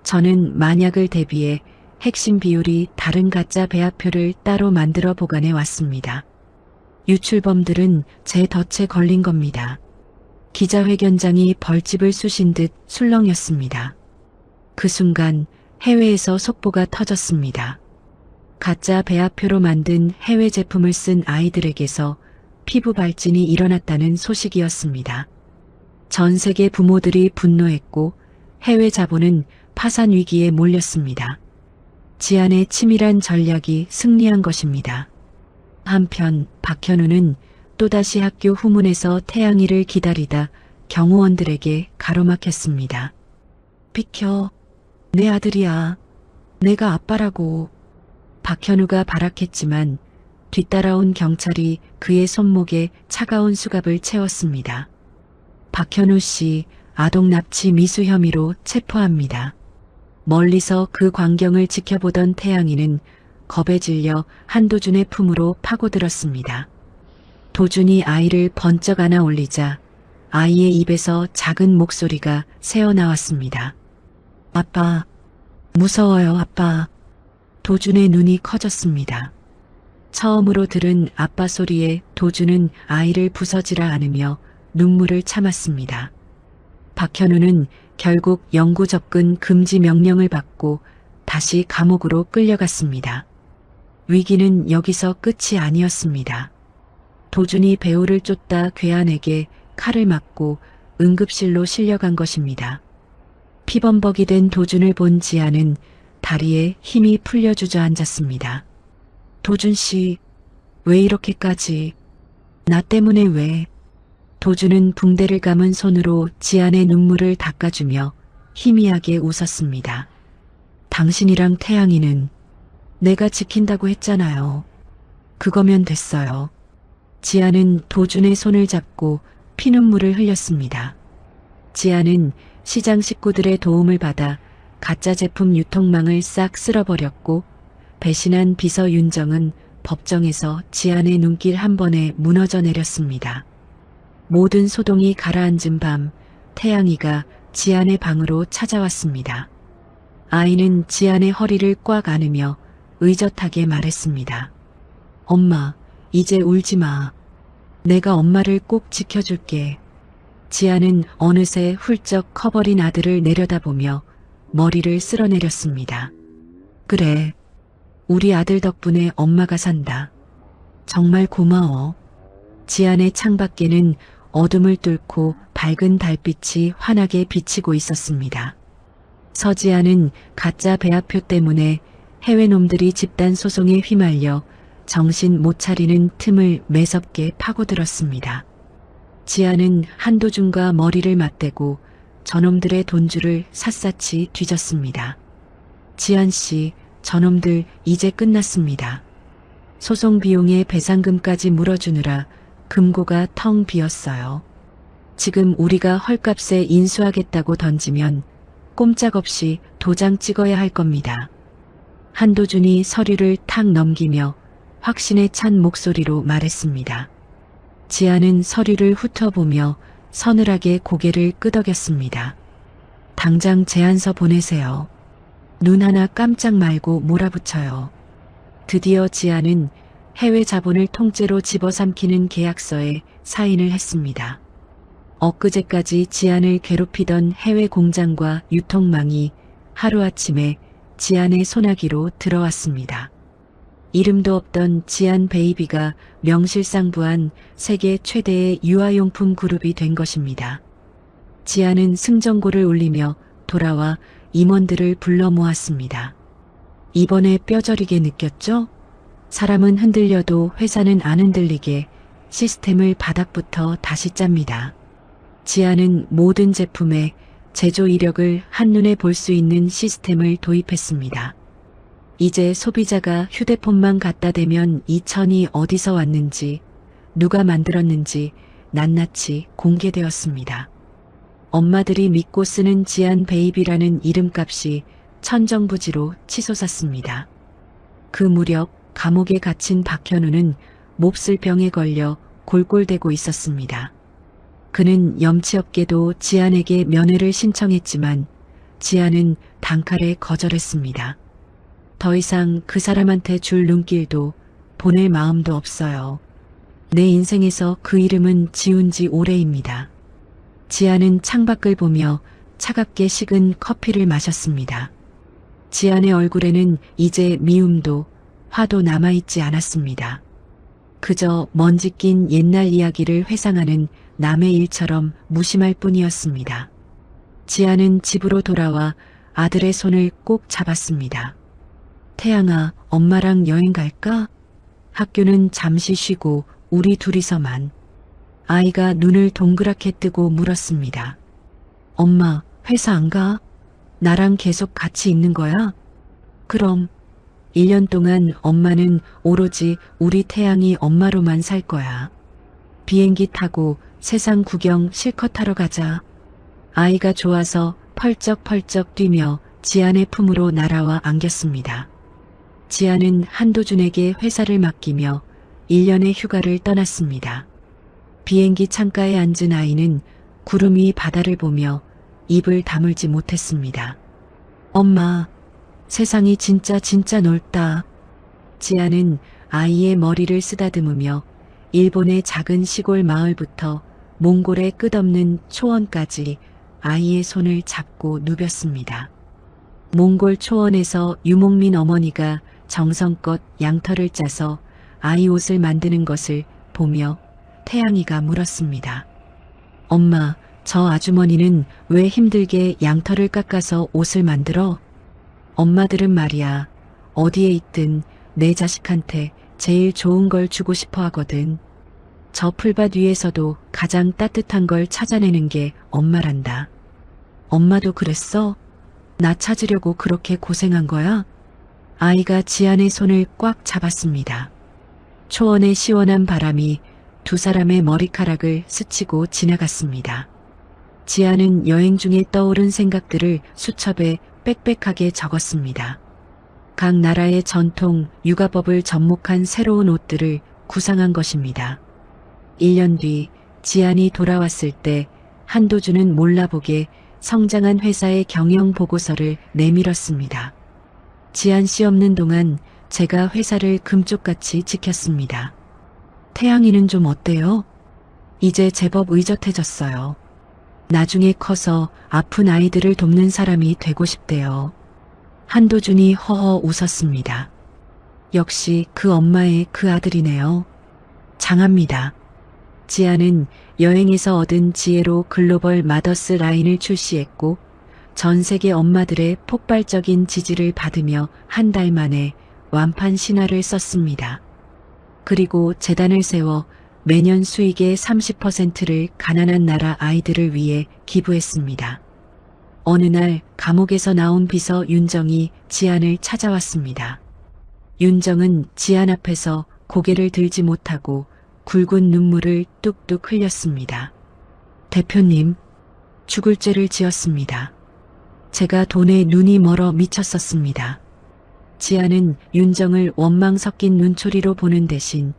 저는 만약을 대비해 핵심 비율이 다른 가짜 배합표를 따로 만들어 보관해 왔습니다. 유출범들은 제 덫에 걸린 겁니다. 기자회견장이 벌집을 쑤신 듯 술렁였습니다. 그 순간 해외에서 속보가 터졌습니다. 가짜 배합표로 만든 해외 제품을 쓴 아이들에게서 피부 발진이 일어났다는 소식이었습니다. 전 세계 부모들이 분노했고 해외 자본은 파산 위기에 몰렸습니다. 지안의 치밀한 전략이 승리한 것입니다. 한편 박현우는 또다시 학교 후문에서 태양이를 기다리다 경호원들에게 가로막혔습니다. 비켜, 내 아들이야. 내가 아빠라고. 박현우가 발악했지만 뒤따라온 경찰이 그의 손목에 차가운 수갑을 채웠습니다. 박현우 씨 아동 납치 미수 혐의로 체포합니다. 멀리서 그 광경을 지켜보던 태양이는 겁에 질려 한도준의 품으로 파고들었습니다. 도준이 아이를 번쩍 안아 올리자 아이의 입에서 작은 목소리가 새어나왔습니다. 아빠, 무서워요, 아빠. 도준의 눈이 커졌습니다. 처음으로 들은 아빠 소리에 도준은 아이를 부서지라 안으며 눈물을 참았습니다. 박현우는 결국 영구 접근 금지 명령을 받고 다시 감옥으로 끌려갔습니다. 위기는 여기서 끝이 아니었습니다. 도준이 배우를 쫓다 괴한에게 칼을 맞고 응급실로 실려간 것입니다. 피범벅이 된 도준을 본 지안은 다리에 힘이 풀려 주저앉았습니다. 도준 씨, 왜 이렇게까지? 나 때문에 왜? 도준은 붕대를 감은 손으로 지안의 눈물을 닦아주며 희미하게 웃었습니다. 당신이랑 태양이는 내가 지킨다고 했잖아요. 그거면 됐어요. 지안은 도준의 손을 잡고 피눈물을 흘렸습니다. 지안은 시장 식구들의 도움을 받아 가짜 제품 유통망을 싹 쓸어버렸고 배신한 비서 윤정은 법정에서 지안의 눈길 한 번에 무너져 내렸습니다. 모든 소동이 가라앉은 밤 태양이가 지안의 방으로 찾아왔습니다. 아이는 지안의 허리를 꽉 안으며 의젓하게 말했습니다. 엄마, 이제 울지 마. 내가 엄마를 꼭 지켜줄게. 지안은 어느새 훌쩍 커버린 아들을 내려다보며 머리를 쓸어내렸습니다. 그래, 우리 아들 덕분에 엄마가 산다. 정말 고마워. 지안의 창밖에는 어둠을 뚫고 밝은 달빛이 환하게 비치고 있었습니다. 서지아는 가짜 배합표 때문에 해외놈들이 집단 소송에 휘말려 정신 못 차리는 틈을 매섭게 파고들었습니다. 지아는 한도준과 머리를 맞대고 저놈들의 돈줄을 샅샅이 뒤졌습니다. 지안 씨, 저놈들 이제 끝났습니다. 소송 비용의 배상금까지 물어주느라 금고가 텅 비었어요. 지금 우리가 헐값에 인수하겠다고 던지면 꼼짝없이 도장 찍어야 할 겁니다. 한도준이 서류를 탁 넘기며 확신에 찬 목소리로 말했습니다. 지아는 서류를 훑어보며 서늘하게 고개를 끄덕였습니다. 당장 제안서 보내세요. 눈 하나 깜짝 말고 몰아붙여요. 드디어 지아는 해외 자본을 통째로 집어삼키는 계약서에 사인을 했습니다. 엊그제까지 지안을 괴롭히던 해외 공장과 유통망이 하루아침에 지안의 소나기로 들어왔습니다. 이름도 없던 지안 베이비가 명실상부한 세계 최대의 유아용품 그룹이 된 것입니다. 지안은 승전고를 울리며 돌아와 임원들을 불러 모았습니다. 이번에 뼈저리게 느꼈죠? 사람은 흔들려도 회사는 안 흔들리게 시스템을 바닥부터 다시 짭니다. 지아는 모든 제품에 제조 이력을 한눈에 볼 수 있는 시스템을 도입했습니다. 이제 소비자가 휴대폰만 갖다 대면 이 천이 어디서 왔는지, 누가 만들었는지 낱낱이 공개되었습니다. 엄마들이 믿고 쓰는 지안 베이비라는 이름값이 천정부지로 치솟았습니다. 그 무렵 감옥에 갇힌 박현우는 몹쓸 병에 걸려 골골대고 있었습니다. 그는 염치없게도 지안에게 면회를 신청했지만 지안은 단칼에 거절했습니다. 더 이상 그 사람한테 줄 눈길도 보낼 마음도 없어요. 내 인생에서 그 이름은 지운 지 오래입니다. 지안은 창밖을 보며 차갑게 식은 커피를 마셨습니다. 지안의 얼굴에는 이제 미움도 화도 남아있지 않았습니다. 그저 먼지 낀 옛날 이야기를 회상하는 남의 일처럼 무심할 뿐이었습니다. 지안은 집으로 돌아와 아들의 손을 꼭 잡았습니다. 태양아, 엄마랑 여행 갈까? 학교는 잠시 쉬고 우리 둘이서만. 아이가 눈을 동그랗게 뜨고 물었습니다. 엄마, 회사 안 가? 나랑 계속 같이 있는 거야? 그럼 1년 동안 엄마는 오로지 우리 태양이 엄마로만 살 거야. 비행기 타고 세상 구경 실컷 하러 가자. 아이가 좋아서 펄쩍펄쩍 뛰며 지안의 품으로 날아와 안겼습니다. 지안은 한도준에게 회사를 맡기며 1년의 휴가를 떠났습니다. 비행기 창가에 앉은 아이는 구름 위 바다를 보며 입을 다물지 못했습니다. 엄마, 세상이 진짜 넓다. 지안은 아이의 머리를 쓰다듬으며 일본의 작은 시골 마을부터 몽골의 끝없는 초원까지 아이의 손을 잡고 누볐습니다. 몽골 초원에서 유목민 어머니가 정성껏 양털을 짜서 아이 옷을 만드는 것을 보며 태양이가 물었습니다. 엄마, 저 아주머니는 왜 힘들게 양털을 깎아서 옷을 만들어? 엄마들은 말이야, 어디에 있든 내 자식한테 제일 좋은 걸 주고 싶어 하거든. 저 풀밭 위에서도 가장 따뜻한 걸 찾아내는 게 엄마란다. 엄마도 그랬어? 나 찾으려고 그렇게 고생한 거야? 아이가 지안의 손을 꽉 잡았습니다. 초원의 시원한 바람이 두 사람의 머리카락을 스치고 지나갔습니다. 지안은 여행 중에 떠오른 생각들을 수첩에 빽빽하게 적었습니다. 각 나라의 전통 육아법을 접목한 새로운 옷들을 구상한 것입니다. 1년 뒤 지안이 돌아왔을 때 한도준은 몰라보게 성장한 회사의 경영 보고서를 내밀었습니다. 지안 씨 없는 동안 제가 회사를 금쪽같이 지켰습니다. 태양이는 좀 어때요? 이제 제법 의젓해졌어요. 나중에 커서 아픈 아이들을 돕는 사람이 되고 싶대요. 한도준이 허허 웃었습니다. 역시 그 엄마의 그 아들이네요. 장합니다. 지아는 여행에서 얻은 지혜로 글로벌 마더스 라인을 출시했고 전 세계 엄마들의 폭발적인 지지를 받으며 한 달 만에 완판 신화를 썼습니다. 그리고 재단을 세워 매년 수익의 30%를 가난한 나라 아이들을 위해 기부했습니다. 어느 날 감옥에서 나온 비서 윤정이 지안을 찾아왔습니다. 윤정은 지안 앞에서 고개를 들지 못하고 굵은 눈물을 뚝뚝 흘렸습니다. 대표님, 죽을 죄를 지었습니다. 제가 돈에 눈이 멀어 미쳤었습니다. 지아는 윤정을 원망 섞인 눈초리로 보는 대신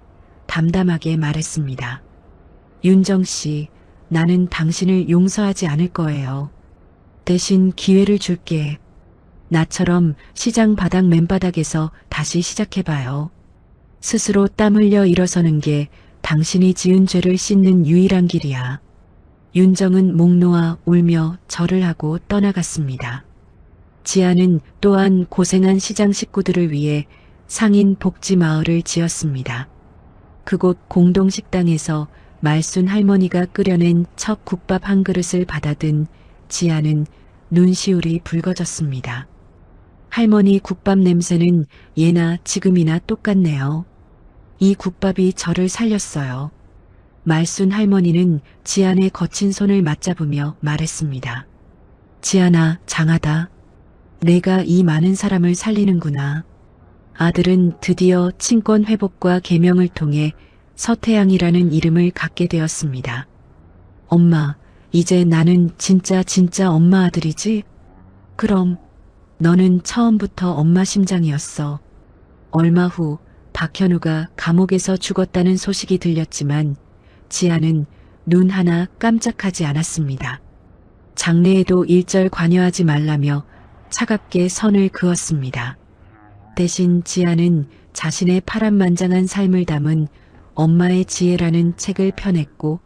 담담하게 말했습니다. 윤정 씨, 나는 당신을 용서하지 않을 거예요. 대신 기회를 줄게. 나처럼 시장 바닥 맨바닥에서 다시 시작해봐요. 스스로 땀 흘려 일어서는 게 당신이 지은 죄를 씻는 유일한 길이야. 윤정은 목 놓아 울며 절을 하고 떠나갔습니다. 지아는 또한 고생한 시장 식구들을 위해 상인 복지 마을을 지었습니다. 그곳 공동식당에서 말순 할머니가 끓여낸 첫 국밥 한 그릇을 받아든 지아는 눈시울이 붉어졌습니다. 할머니 국밥 냄새는 예나 지금이나 똑같네요. 이 국밥이 저를 살렸어요. 말순 할머니는 지안의 거친 손을 맞잡으며 말했습니다. 지안아, 장하다. 내가 이 많은 사람을 살리는구나. 아들은 드디어 친권 회복과 계명을 통해 서태양이라는 이름을 갖게 되었습니다. 엄마, 이제 나는 진짜 엄마 아들이지? 그럼 너는 처음부터 엄마 심장이었어. 얼마 후 박현우가 감옥에서 죽었다는 소식이 들렸지만 지아는 눈 하나 깜짝하지 않았습니다. 장례에도 일절 관여하지 말라며 차갑게 선을 그었습니다. 대신 지아는 자신의 파란만장한 삶을 담은 엄마의 지혜라는 책을 펴냈고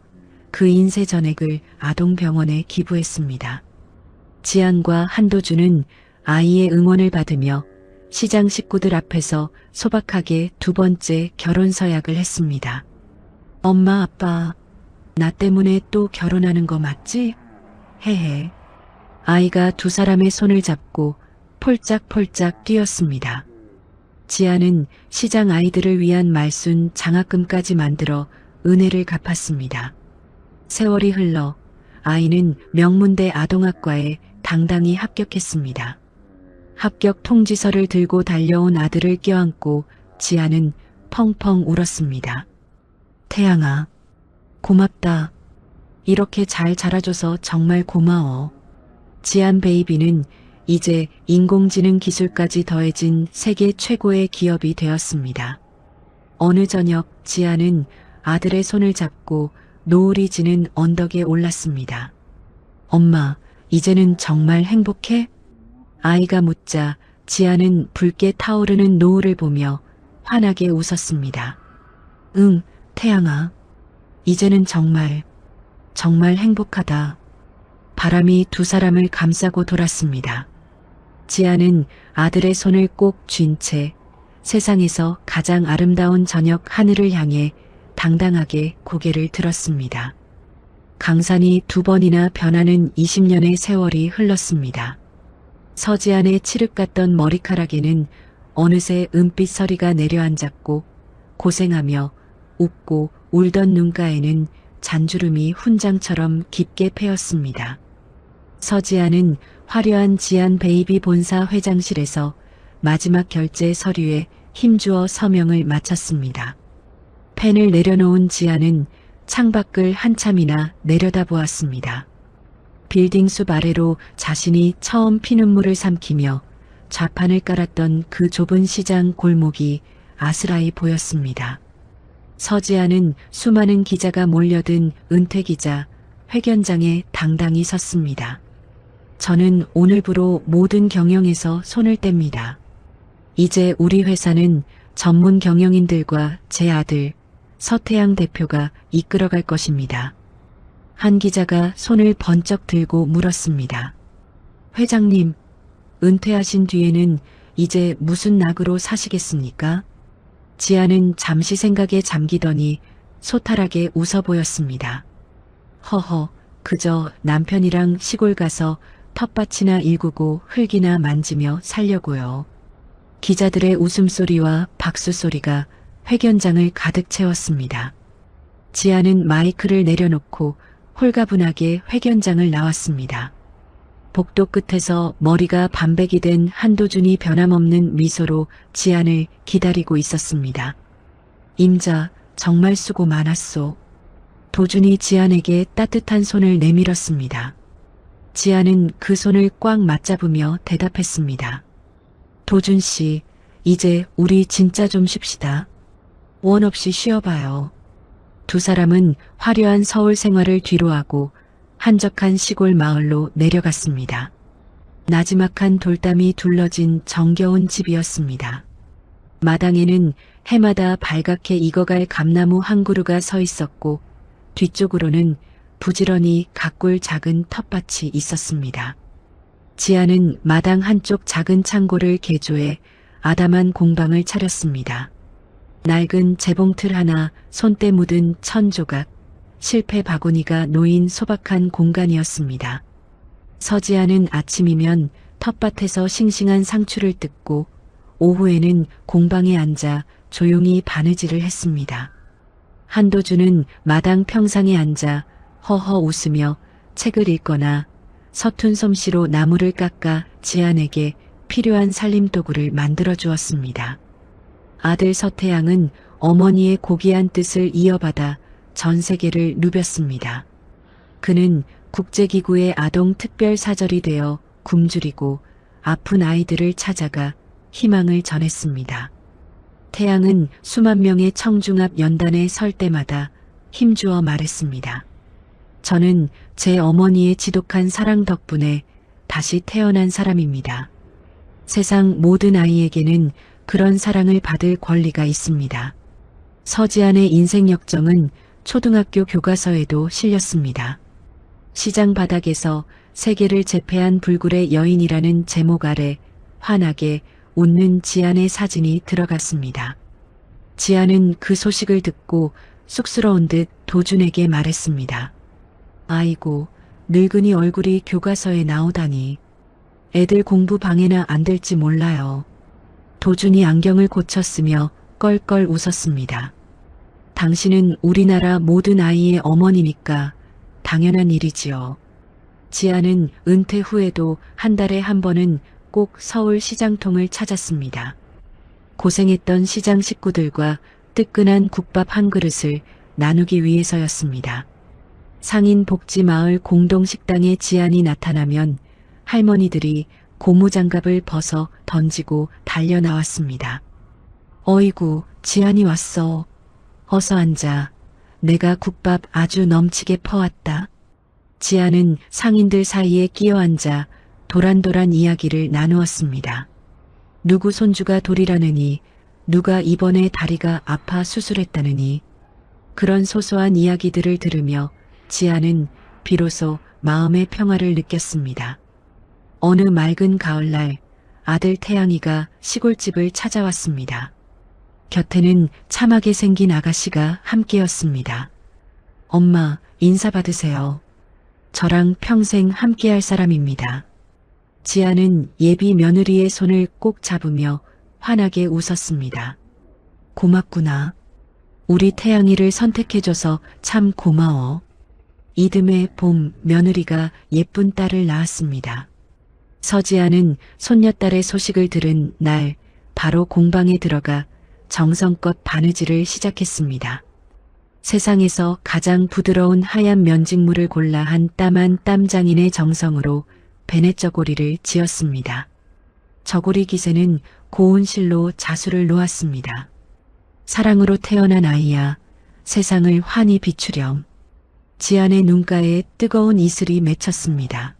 그 인쇄 전액을 아동병원에 기부했습니다. 지안과 한도준은 아이의 응원을 받으며 시장 식구들 앞에서 소박하게 두 번째 결혼 서약을 했습니다. 엄마, 아빠, 나 때문에 또 결혼하는 거 맞지? 헤헤. 아이가 두 사람의 손을 잡고 폴짝폴짝 뛰었습니다. 지아는 시장 아이들을 위한 말순 장학금까지 만들어 은혜를 갚았습니다. 세월이 흘러 아이는 명문대 아동학과에 당당히 합격했습니다. 합격 통지서를 들고 달려온 아들을 껴안고 지아는 펑펑 울었습니다. 태양아, 고맙다. 이렇게 잘 자라줘서 정말 고마워. 지안 베이비는 이제 인공지능 기술까지 더해진 세계 최고의 기업이 되었습니다. 어느 저녁 지아는 아들의 손을 잡고 노을이 지는 언덕에 올랐습니다. 엄마, 이제는 정말 행복해? 아이가 묻자 지아는 붉게 타오르는 노을을 보며 환하게 웃었습니다. 응, 태양아. 이제는 정말 행복하다. 바람이 두 사람을 감싸고 돌았습니다. 지아는 아들의 손을 꼭 쥔 채 세상에서 가장 아름다운 저녁 하늘을 향해 당당하게 고개를 들었습니다. 강산이 두 번이나 변하는 20년의 세월이 흘렀습니다. 서지안의 칠흑 같던 머리카락에는 어느새 은빛 서리가 내려앉았고 고생하며 웃고 울던 눈가에는 잔주름이 훈장처럼 깊게 패였습니다. 서지안은 화려한 지안 베이비 본사 회장실에서 마지막 결제 서류에 힘주어 서명을 마쳤습니다. 펜을 내려놓은 지안은 창밖을 한참이나 내려다보았습니다. 빌딩 숲 아래로 자신이 처음 피눈물을 삼키며 좌판을 깔았던 그 좁은 시장 골목이 아스라이 보였습니다. 서지아는 수많은 기자가 몰려든 은퇴기자 회견장에 당당히 섰습니다. 저는 오늘부로 모든 경영에서 손을 뗍니다. 이제 우리 회사는 전문 경영인들과 제 아들 서태양 대표가 이끌어갈 것입니다. 한 기자가 손을 번쩍 들고 물었습니다. 회장님, 은퇴하신 뒤에는 이제 무슨 낙으로 사시겠습니까? 지아는 잠시 생각에 잠기더니 소탈하게 웃어 보였습니다. 허허, 그저 남편이랑 시골 가서 텃밭이나 일구고 흙이나 만지며 살려고요. 기자들의 웃음소리와 박수소리가 회견장을 가득 채웠습니다. 지아는 마이크를 내려놓고 홀가분하게 회견장을 나왔습니다. 복도 끝에서 머리가 반백이 된 한도준이 변함없는 미소로 지안을 기다리고 있었습니다. 임자, 정말 수고 많았소. 도준이 지안에게 따뜻한 손을 내밀었습니다. 지안은 그 손을 꽉 맞잡으며 대답했습니다. 도준 씨, 이제 우리 진짜 좀 쉽시다. 원 없이 쉬어봐요. 두 사람은 화려한 서울 생활을 뒤로하고 한적한 시골 마을로 내려갔습니다. 나지막한 돌담이 둘러진 정겨운 집이었습니다. 마당에는 해마다 발갛게 익어갈 감나무 한 그루가 서 있었고 뒤쪽으로는 부지런히 가꿀 작은 텃밭이 있었습니다. 지아는 마당 한쪽 작은 창고를 개조해 아담한 공방을 차렸습니다. 낡은 재봉틀 하나, 손때 묻은 천 조각, 실패 바구니가 놓인 소박한 공간이었습니다. 서지아는 아침이면 텃밭에서 싱싱한 상추를 뜯고 오후에는 공방에 앉아 조용히 바느질을 했습니다. 한도준은 마당 평상에 앉아 허허 웃으며 책을 읽거나 서툰 솜씨로 나무를 깎아 지안에게 필요한 살림도구를 만들어 주었습니다. 아들 서태양은 어머니의 고귀한 뜻을 이어받아 전 세계를 누볐습니다. 그는 국제기구의 아동 특별사절이 되어 굶주리고 아픈 아이들을 찾아가 희망을 전했습니다. 태양은 수만 명의 청중앞 연단에 설 때마다 힘주어 말했습니다. 저는 제 어머니의 지독한 사랑 덕분에 다시 태어난 사람입니다. 세상 모든 아이에게는 그런 사랑을 받을 권리가 있습니다. 서지안의 인생 역정은 초등학교 교과서에도 실렸습니다. 시장 바닥에서 세계를 제패한 불굴의 여인이라는 제목 아래 환하게 웃는 지안의 사진이 들어갔습니다. 지안은 그 소식을 듣고 쑥스러운 듯 도준에게 말했습니다. 아이고, 늙은이 얼굴이 교과서에 나오다니. 애들 공부 방해나 안 될지 몰라요. 도준이 안경을 고쳤으며 껄껄 웃었습니다. 당신은 우리나라 모든 아이의 어머니니까 당연한 일이지요. 지아는 은퇴 후에도 한 달에 한 번은 꼭 서울 시장통을 찾았습니다. 고생했던 시장 식구들과 뜨끈한 국밥 한 그릇을 나누기 위해서였습니다. 상인 복지마을 공동식당에 지안이 나타나면 할머니들이 고무장갑을 벗어 던지고 달려 나왔습니다. 어이구, 지안이 왔어. 어서 앉아. 내가 국밥 아주 넘치게 퍼왔다. 지안은 상인들 사이에 끼어 앉아 도란도란 이야기를 나누었습니다. 누구 손주가 돌이라느니, 누가 이번에 다리가 아파 수술했다느니, 그런 소소한 이야기들을 들으며 지아는 비로소 마음의 평화를 느꼈습니다. 어느 맑은 가을날 아들 태양이가 시골집을 찾아왔습니다. 곁에는 참하게 생긴 아가씨가 함께였습니다. 엄마, 인사 받으세요. 저랑 평생 함께할 사람입니다. 지아는 예비 며느리의 손을 꼭 잡으며 환하게 웃었습니다. 고맙구나. 우리 태양이를 선택해줘서 참 고마워. 이듬해 봄 며느리가 예쁜 딸을 낳았습니다. 서지아는 손녀딸의 소식을 들은 날 바로 공방에 들어가 정성껏 바느질을 시작했습니다. 세상에서 가장 부드러운 하얀 면직물을 골라 한 땀 한 땀 장인의 정성으로 베넷저고리를 지었습니다. 저고리 기세는 고운 실로 자수를 놓았습니다. 사랑으로 태어난 아이야, 세상을 환히 비추렴. 지안의 눈가에 뜨거운 이슬이 맺혔습니다.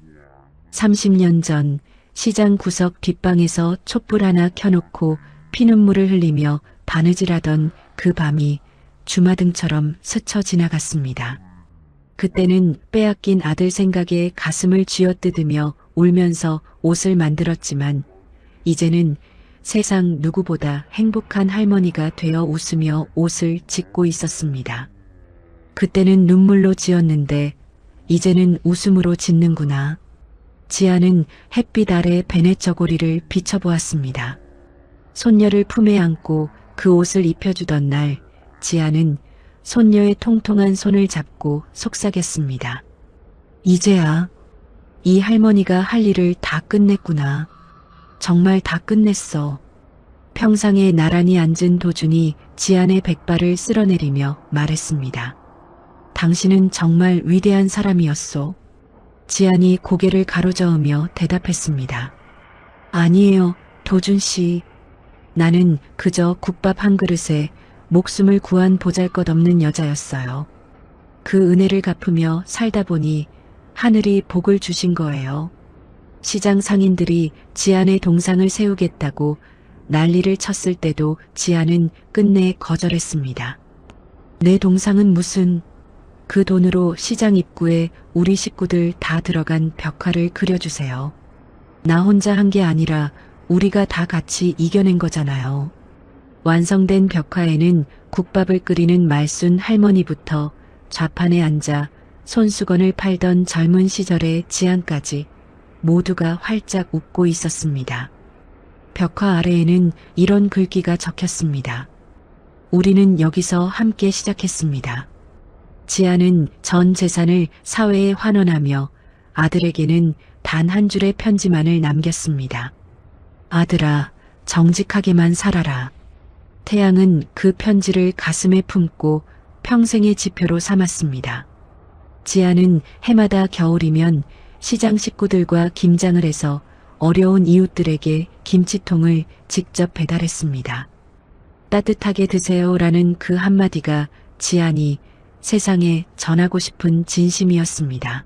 30년 전 시장 구석 뒷방에서 촛불 하나 켜놓고 피눈물을 흘리며 바느질하던 그 밤이 주마등처럼 스쳐 지나갔습니다. 그때는 빼앗긴 아들 생각에 가슴을 쥐어뜯으며 울면서 옷을 만들었지만 이제는 세상 누구보다 행복한 할머니가 되어 웃으며 옷을 짓고 있었습니다. 그때는 눈물로 지었는데 이제는 웃음으로 짓는구나. 지아는 햇빛 아래 베넷 저고리를 비춰보았습니다. 손녀를 품에 안고 그 옷을 입혀주던 날 지아는 손녀의 통통한 손을 잡고 속삭였습니다. 이제야 이 할머니가 할 일을 다 끝냈구나. 정말 다 끝냈어. 평상에 나란히 앉은 도준이 지안의 백발을 쓸어내리며 말했습니다. 당신은 정말 위대한 사람이었소. 지안이 고개를 가로저으며 대답했습니다. 아니에요, 도준 씨. 나는 그저 국밥 한 그릇에 목숨을 구한 보잘것없는 여자였어요. 그 은혜를 갚으며 살다 보니 하늘이 복을 주신 거예요. 시장 상인들이 지안의 동상을 세우겠다고 난리를 쳤을 때도 지안은 끝내 거절했습니다. 내 동상은 무슨, 그 돈으로 시장 입구에 우리 식구들 다 들어간 벽화를 그려주세요. 나 혼자 한 게 아니라 우리가 다 같이 이겨낸 거잖아요. 완성된 벽화에는 국밥을 끓이는 말순 할머니부터 좌판에 앉아 손수건을 팔던 젊은 시절의 지안까지 모두가 활짝 웃고 있었습니다. 벽화 아래에는 이런 글귀가 적혔습니다. 우리는 여기서 함께 시작했습니다. 지아는 전 재산을 사회에 환원하며 아들에게는 단 한 줄의 편지만을 남겼습니다. 아들아, 정직하게만 살아라. 태양은 그 편지를 가슴에 품고 평생의 지표로 삼았습니다. 지아는 해마다 겨울이면 시장 식구들과 김장을 해서 어려운 이웃들에게 김치통을 직접 배달했습니다. 따뜻하게 드세요라는 그 한마디가 지안이 세상에 전하고 싶은 진심이었습니다.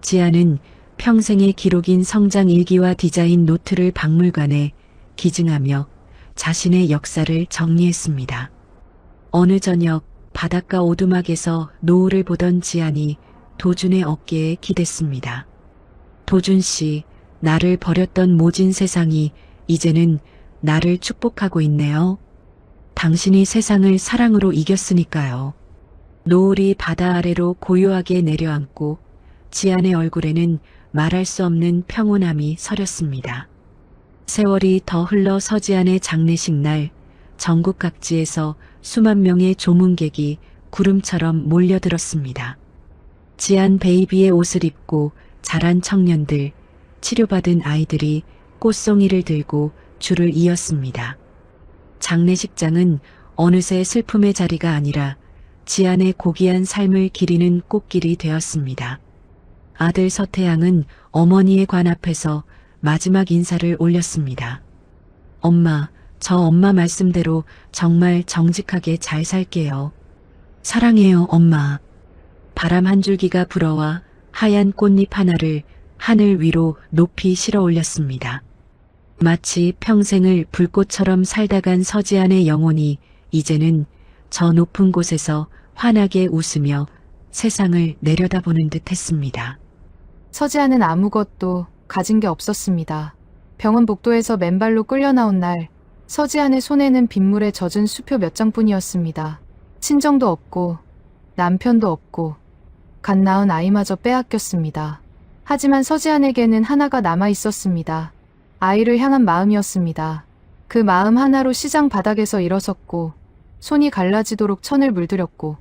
지안은 평생의 기록인 성장 일기와 디자인 노트를 박물관에 기증하며 자신의 역사를 정리했습니다. 어느 저녁 바닷가 오두막에서 노을을 보던 지안이 도준의 어깨에 기댔습니다. 도준 씨, 나를 버렸던 모진 세상이 이제는 나를 축복하고 있네요. 당신이 세상을 사랑으로 이겼으니까요. 노을이 바다 아래로 고요하게 내려앉고 지안의 얼굴에는 말할 수 없는 평온함이 서렸습니다. 세월이 더 흘러 서지안의 장례식 날 전국 각지에서 수만 명의 조문객이 구름처럼 몰려들었습니다. 지안 베이비의 옷을 입고 자란 청년들, 치료받은 아이들이 꽃송이를 들고 줄을 이었습니다. 장례식장은 어느새 슬픔의 자리가 아니라 지안의 고귀한 삶을 기리는 꽃길이 되었습니다. 아들 서태양은 어머니의 관 앞에서 마지막 인사를 올렸습니다. 엄마, 저 엄마 말씀대로 정말 정직하게 잘 살게요. 사랑해요, 엄마. 바람 한 줄기가 불어와 하얀 꽃잎 하나를 하늘 위로 높이 실어 올렸습니다. 마치 평생을 불꽃처럼 살다 간 서지안의 영혼이 이제는 저 높은 곳에서 환하게 웃으며 세상을 내려다보는 듯 했습니다. 서지아는 아무것도 가진 게 없었습니다. 병원 복도에서 맨발로 끌려 나온 날, 서지안의 손에는 빗물에 젖은 수표 몇 장뿐이었습니다. 친정도 없고 남편도 없고 갓 낳은 아이마저 빼앗겼습니다. 하지만 서지안에게는 하나가 남아 있었습니다. 아이를 향한 마음이었습니다. 그 마음 하나로 시장 바닥에서 일어섰고 손이 갈라지도록 천을 물들였고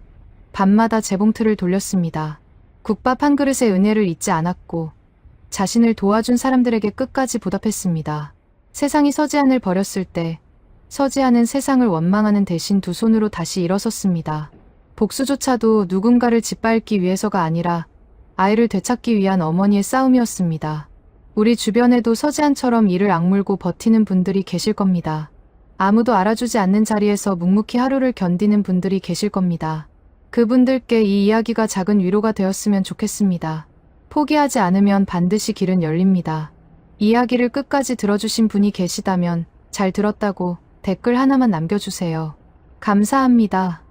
밤마다 재봉틀을 돌렸습니다. 국밥 한 그릇의 은혜를 잊지 않았고 자신을 도와준 사람들에게 끝까지 보답했습니다. 세상이 서지안을 버렸을 때 서지안은 세상을 원망하는 대신 두 손으로 다시 일어섰습니다. 복수조차도 누군가를 짓밟기 위해서가 아니라 아이를 되찾기 위한 어머니의 싸움이었습니다. 우리 주변에도 서지안처럼 이를 악물고 버티는 분들이 계실 겁니다. 아무도 알아주지 않는 자리에서 묵묵히 하루를 견디는 분들이 계실 겁니다. 그분들께 이 이야기가 작은 위로가 되었으면 좋겠습니다. 포기하지 않으면 반드시 길은 열립니다. 이야기를 끝까지 들어주신 분이 계시다면 잘 들었다고 댓글 하나만 남겨주세요. 감사합니다.